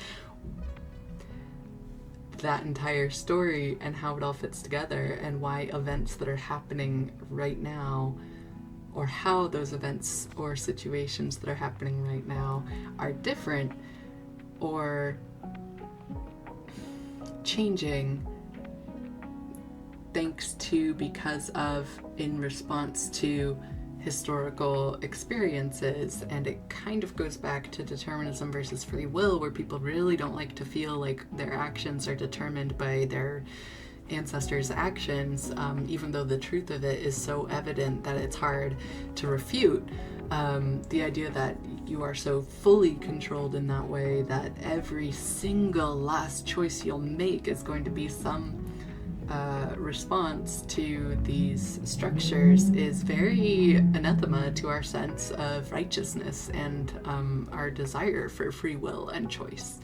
that entire story and how it all fits together, and why events that are happening right now, or how those events or situations that are happening right now are different or changing thanks to, because of, in response to historical experiences. And it kind of goes back to determinism versus free will, where people really don't like to feel like their actions are determined by their ancestors' actions, even though the truth of it is so evident that it's hard to refute. The idea that you are so fully controlled in that way that every single last choice you'll make is going to be some response to these structures is very anathema to our sense of righteousness and our desire for free will and choice.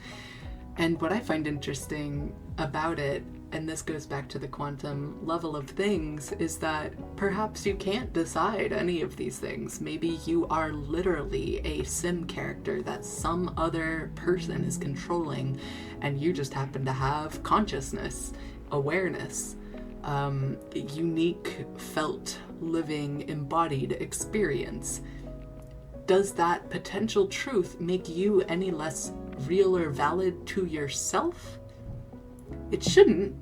And what I find interesting about it, and this goes back to the quantum level of things, is that perhaps you can't decide any of these things. Maybe you are literally a sim character that some other person is controlling, and you just happen to have consciousness, awareness, unique, felt, living, embodied experience. Does that potential truth make you any less real or valid to yourself? It shouldn't.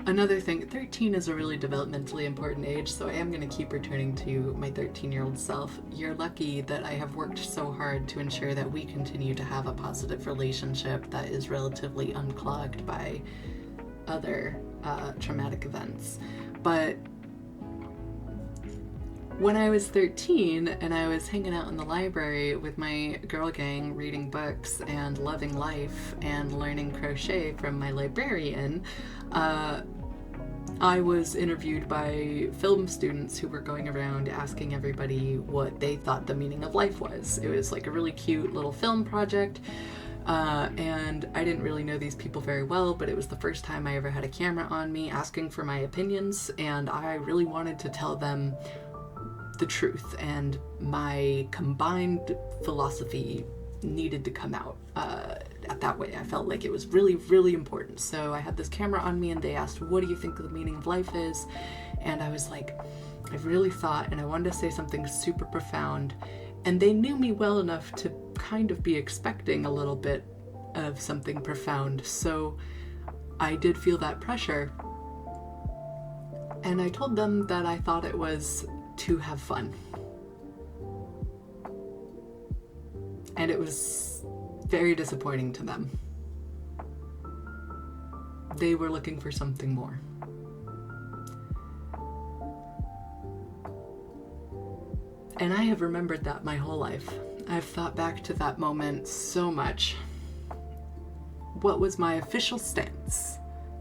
Another thing, 13 is a really developmentally important age, so I am going to keep returning to my 13-year-old self. You're lucky that I have worked so hard to ensure that we continue to have a positive relationship that is relatively unclogged by other traumatic events. But when I was 13 and I was hanging out in the library with my girl gang, reading books and loving life and learning crochet from my librarian, I was interviewed by film students who were going around asking everybody what they thought the meaning of life was. It was like a really cute little film project, and I didn't really know these people very well, but it was the first time I ever had a camera on me asking for my opinions, and I really wanted to tell them the truth, and my combined philosophy needed to come out that way. I felt like it was really, really important. So I had this camera on me and they asked, what do you think the meaning of life is? And I was like, I really thought, and I wanted to say something super profound, and they knew me well enough to kind of be expecting a little bit of something profound. So I did feel that pressure, and I told them that I thought it was to have fun. And it was very disappointing to them. They were looking for something more. And I have remembered that my whole life. I've thought back to that moment so much. What was my official stance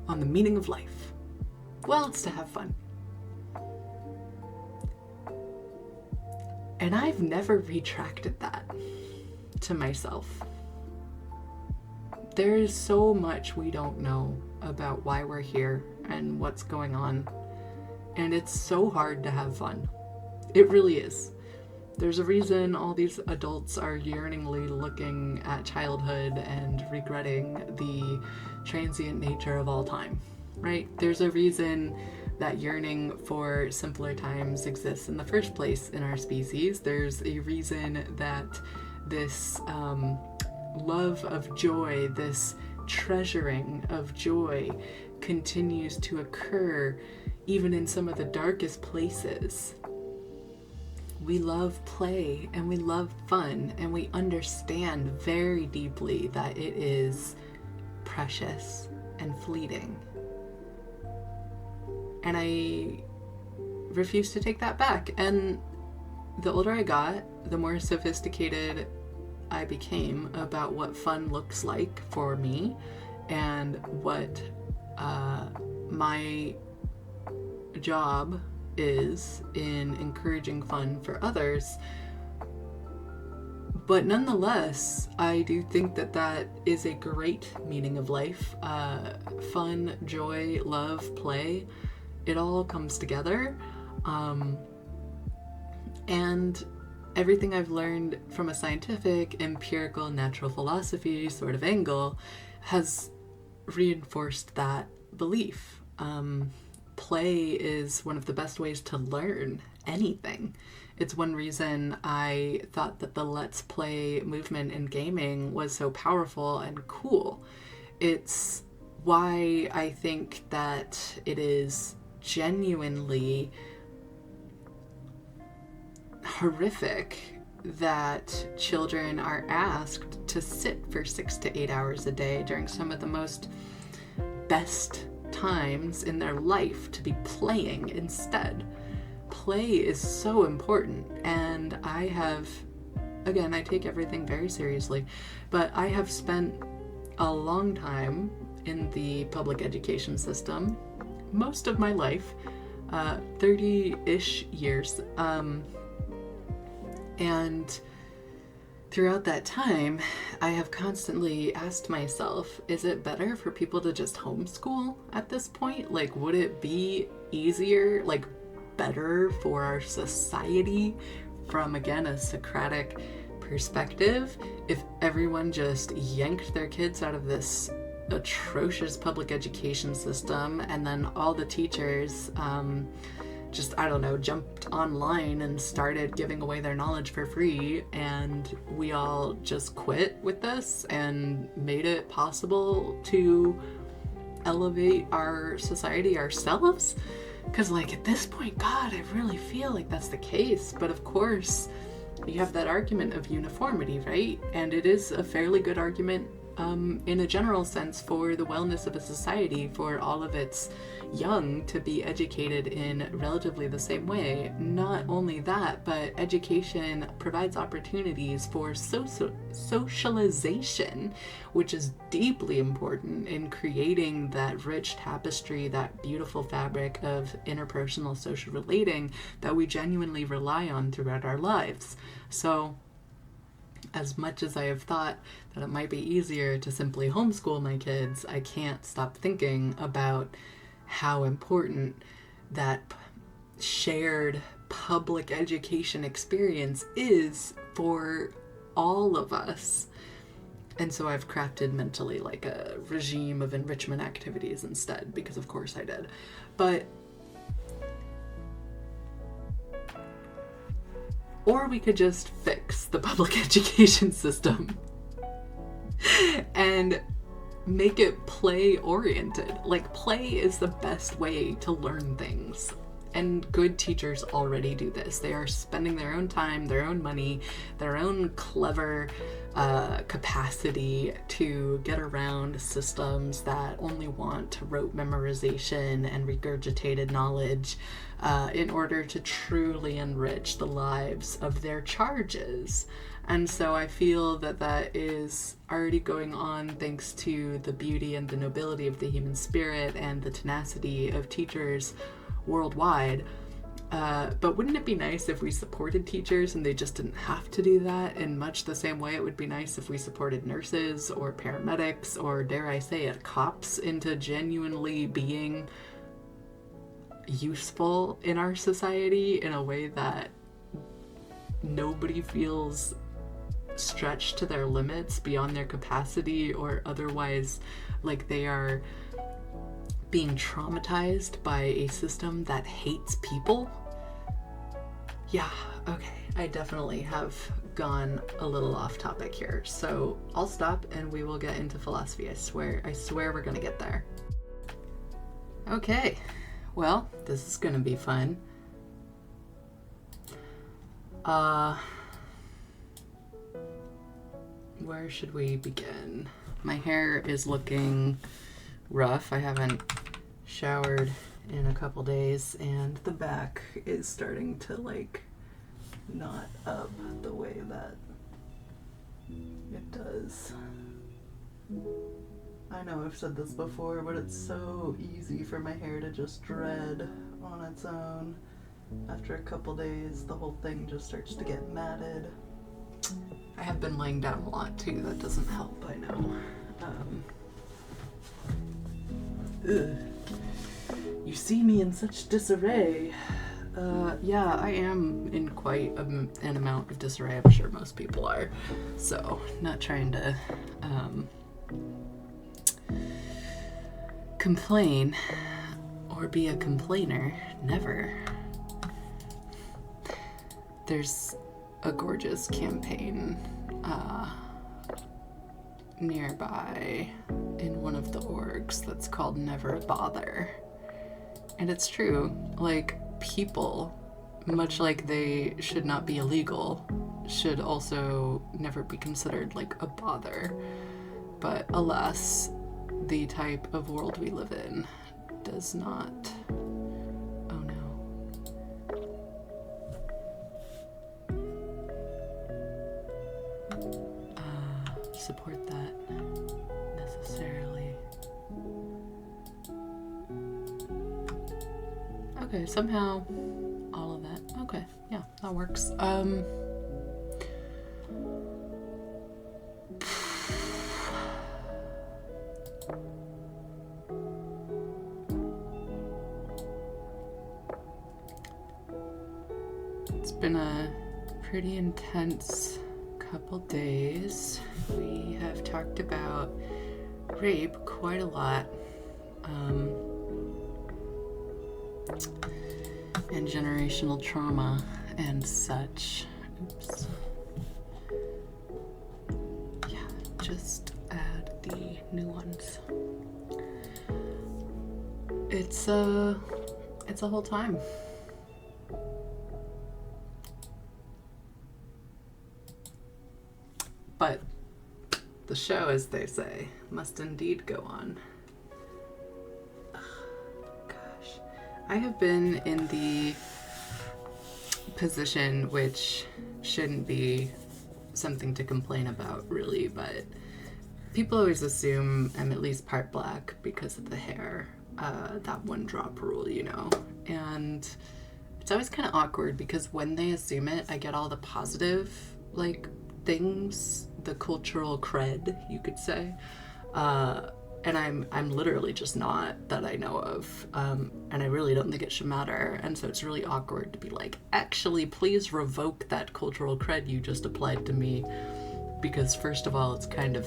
on the meaning of life? Well, it's to have fun. And I've never retracted that to myself. There is so much we don't know about why we're here and what's going on. And it's so hard to have fun. It really is. There's a reason all these adults are yearningly looking at childhood and regretting the transient nature of all time. right? There's a reason that yearning for simpler times exists in the first place in our species. There's a reason that this love of joy, this treasuring of joy continues to occur even in some of the darkest places. We love play and we love fun, and we understand very deeply that it is precious and fleeting. And I refuse to take that back. And the older I got, the more sophisticated I became about what fun looks like for me and what my job is in encouraging fun for others. But nonetheless, I do think that that is a great meaning of life. Fun, joy, love, play, it all comes together. And everything I've learned from a scientific, empirical, natural philosophy sort of angle has reinforced that belief. Play is one of the best ways to learn anything. It's one reason I thought that the Let's Play movement in gaming was so powerful and cool. It's why I think that it is genuinely horrific that children are asked to sit for 6 to 8 hours a day during some of the most best times in their life to be playing instead. Play is so important, and I have, again, I take everything very seriously, but I have spent a long time in the public education system, most of my life, 30-ish years, and throughout that time, I have constantly asked myself, is it better for people to just homeschool at this point? Like, would it be easier, like better for our society from, again, a Socratic perspective, if everyone just yanked their kids out of this atrocious public education system, and then all the teachers just, I don't know, jumped online and started giving away their knowledge for free, and we all just quit with this and made it possible to elevate our society ourselves? Because, like, at this point, God, I really feel like that's the case. But of course, you have that argument of uniformity, right? And it is a fairly good argument in a general sense for the wellness of a society, for all of its young to be educated in relatively the same way. Not only that, but education provides opportunities for socialization, which is deeply important in creating that rich tapestry, that beautiful fabric of interpersonal social relating that we genuinely rely on throughout our lives. So, as much as I have thought that it might be easier to simply homeschool my kids, I can't stop thinking about how important that shared public education experience is for all of us. And so I've crafted mentally like a regime of enrichment activities instead, because of course I did. But or we could just fix the public education system and make it play-oriented. Like, play is the best way to learn things. And good teachers already do this. They are spending their own time, their own money, their own clever capacity to get around systems that only want rote memorization and regurgitated knowledge in order to truly enrich the lives of their charges. And so I feel that that is already going on thanks to the beauty and the nobility of the human spirit and the tenacity of teachers worldwide. But wouldn't it be nice if we supported teachers and they just didn't have to do that, in much the same way it would be nice if we supported nurses or paramedics or, dare I say it, cops into genuinely being useful in our society in a way that nobody feels stretched to their limits beyond their capacity or otherwise like they are being traumatized by a system that hates people. Yeah, okay. I definitely have gone a little off topic here. So I'll stop and we will get into philosophy. I swear we're gonna get there. Okay, well, this is gonna be fun. Where should we begin? My hair is looking rough. I haven't showered in a couple days, and the back is starting to like knot up the way that it does. I know I've said this before, but it's so easy for my hair to just dread on its own. After a couple days, the whole thing just starts to get matted. I have been laying down a lot too. That doesn't help, I know. You see me in such disarray. Yeah, I am in quite an amount of disarray. I'm sure most people are. So, not trying to complain or be a complainer. Never. There's a gorgeous campaign nearby in one of the orgs that's called Never Bother. And it's true, like, people, much like they should not be illegal, should also never be considered like a bother. But alas, the type of world we live in does not. Oh no. Support that necessarily. Okay, somehow all of that. Okay, yeah, that works. It's been a pretty intense couple days. We have talked about rape quite a lot. And generational trauma and such. Oops. Yeah, just add the new ones. It's a whole time. But the show, as they say, must indeed go on. I have been in the position, which shouldn't be something to complain about, really, but people always assume I'm at least part black because of the hair, that one drop rule, you know, and it's always kind of awkward because when they assume it, I get all the positive, like, things, the cultural cred, you could say, and I'm literally just not, that I know of, and I really don't think it should matter, and so it's really awkward to be like, actually, please revoke that cultural cred you just applied to me, because first of all, it's kind of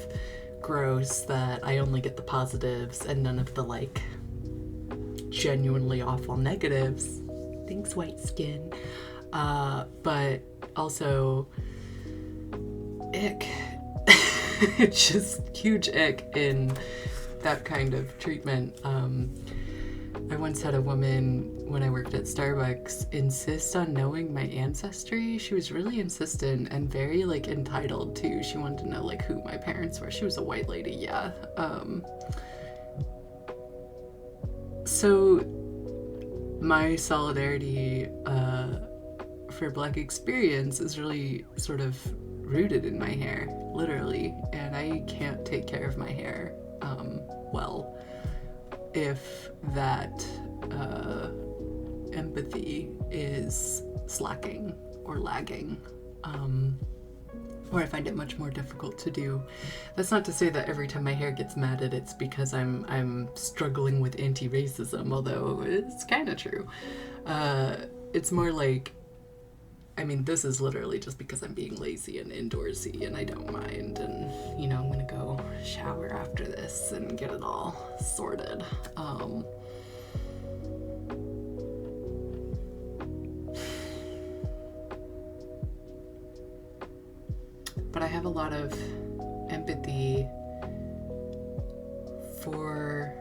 gross that I only get the positives and none of the, like, genuinely awful negatives. Thanks, white skin. But also, ick. It's just huge ick in that kind of treatment. I once had a woman, when I worked at Starbucks, insist on knowing my ancestry. She was really insistent and very, like, entitled too. She wanted to know, like, who my parents were. She was a white lady, yeah. So my solidarity for Black experience is really sort of rooted in my hair, literally, and I can't take care of my hair well if that empathy is slacking or lagging, or I find it much more difficult to do. That's not to say that every time my hair gets matted it's because I'm struggling with anti-racism, although it's kind of true. It's more like, I mean, this is literally just because I'm being lazy and indoorsy and I don't mind, and, you know, I'm gonna go shower after this and get it all sorted. but I have a lot of empathy for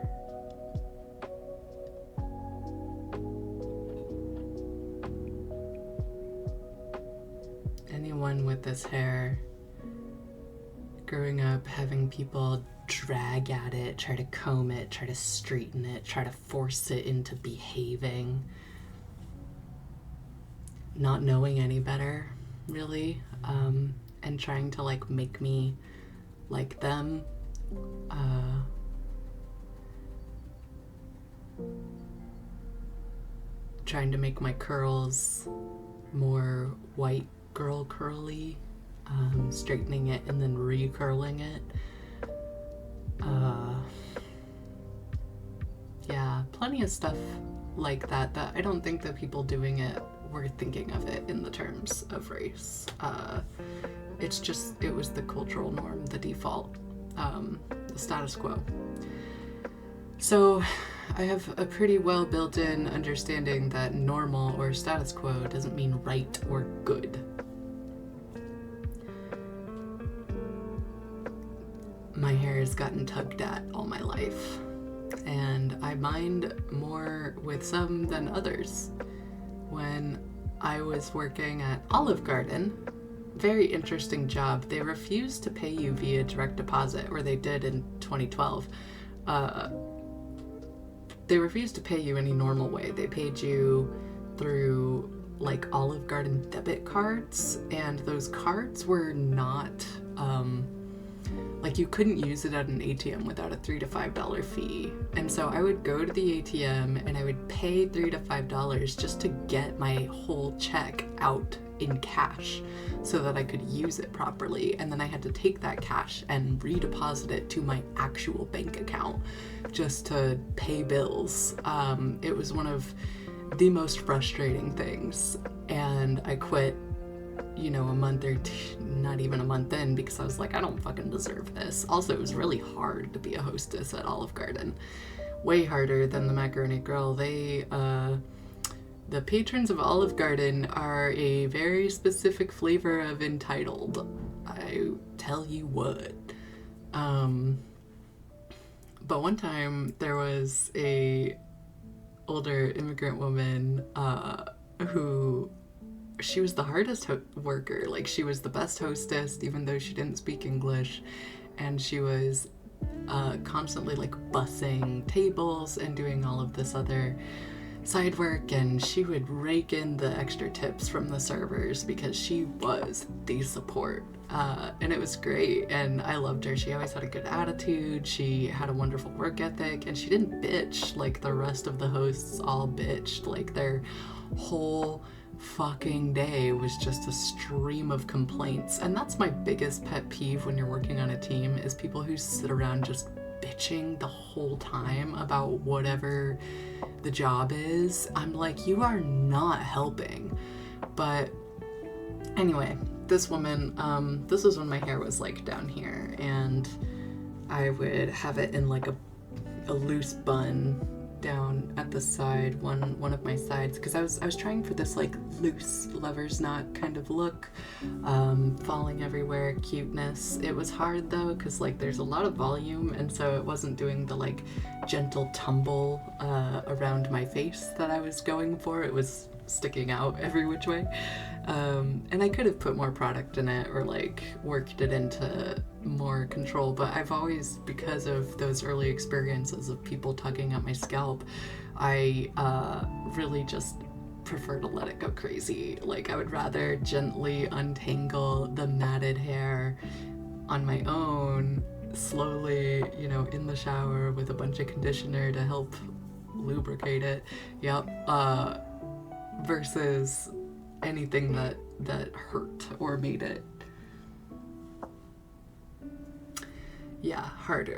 anyone with this hair. Growing up, having people drag at it, try to comb it, try to straighten it, try to force it into behaving, not knowing any better, really, and trying to like make me like them. Trying to make my curls more white girl curly, straightening it and then recurling it. Yeah, plenty of stuff like that I don't think that people doing it were thinking of it in the terms of race. It was the cultural norm, the default, the status quo. So I have a pretty well built-in understanding that normal or status quo doesn't mean right or good. My hair has gotten tugged at all my life, and I mind more with some than others. When I was working at Olive Garden, very interesting job, they refused to pay you via direct deposit, or they did in 2012. They refused to pay you any normal way. They paid you through like Olive Garden debit cards, and those cards were not like you couldn't use it at an ATM without a $3 to $5 fee. And so I would go to the ATM and I would pay $3 to $5 just to get my whole check out in cash so that I could use it properly. And then I had to take that cash and redeposit it to my actual bank account just to pay bills. It was one of the most frustrating things. And I quit, a month or two, not even a month in, because I was like, I don't fucking deserve this. Also, it was really hard to be a hostess at Olive Garden. Way harder than the Macaroni Grill. The patrons of Olive Garden are a very specific flavor of entitled. I tell you what. But one time there was a older immigrant woman who she was the hardest worker. Like, she was the best hostess, even though she didn't speak English, and she was constantly like bussing tables and doing all of this other side work, and she would rake in the extra tips from the servers because she was the support. And it was great, and I loved her. She always had a good attitude, she had a wonderful work ethic, and she didn't bitch like the rest of the hosts all bitched. Like, their whole fucking day was just a stream of complaints. And that's my biggest pet peeve when you're working on a team, is people who sit around just bitching the whole time about whatever the job is. I'm like, you are not helping. But anyway, this woman, this was when my hair was like down here, and I would have it in like a loose bun down at the side, one of my sides, because I was trying for this like loose lover's knot kind of look, falling everywhere cuteness. It was hard though, because like there's a lot of volume, and so it wasn't doing the like gentle tumble around my face that I was going for. It was sticking out every which way, and I could have put more product in it or like worked it into more control, but I've always, because of those early experiences of people tugging at my scalp, I really just prefer to let it go crazy. Like, I would rather gently untangle the matted hair on my own, slowly, in the shower with a bunch of conditioner to help lubricate it. Versus anything that hurt or made it, harder.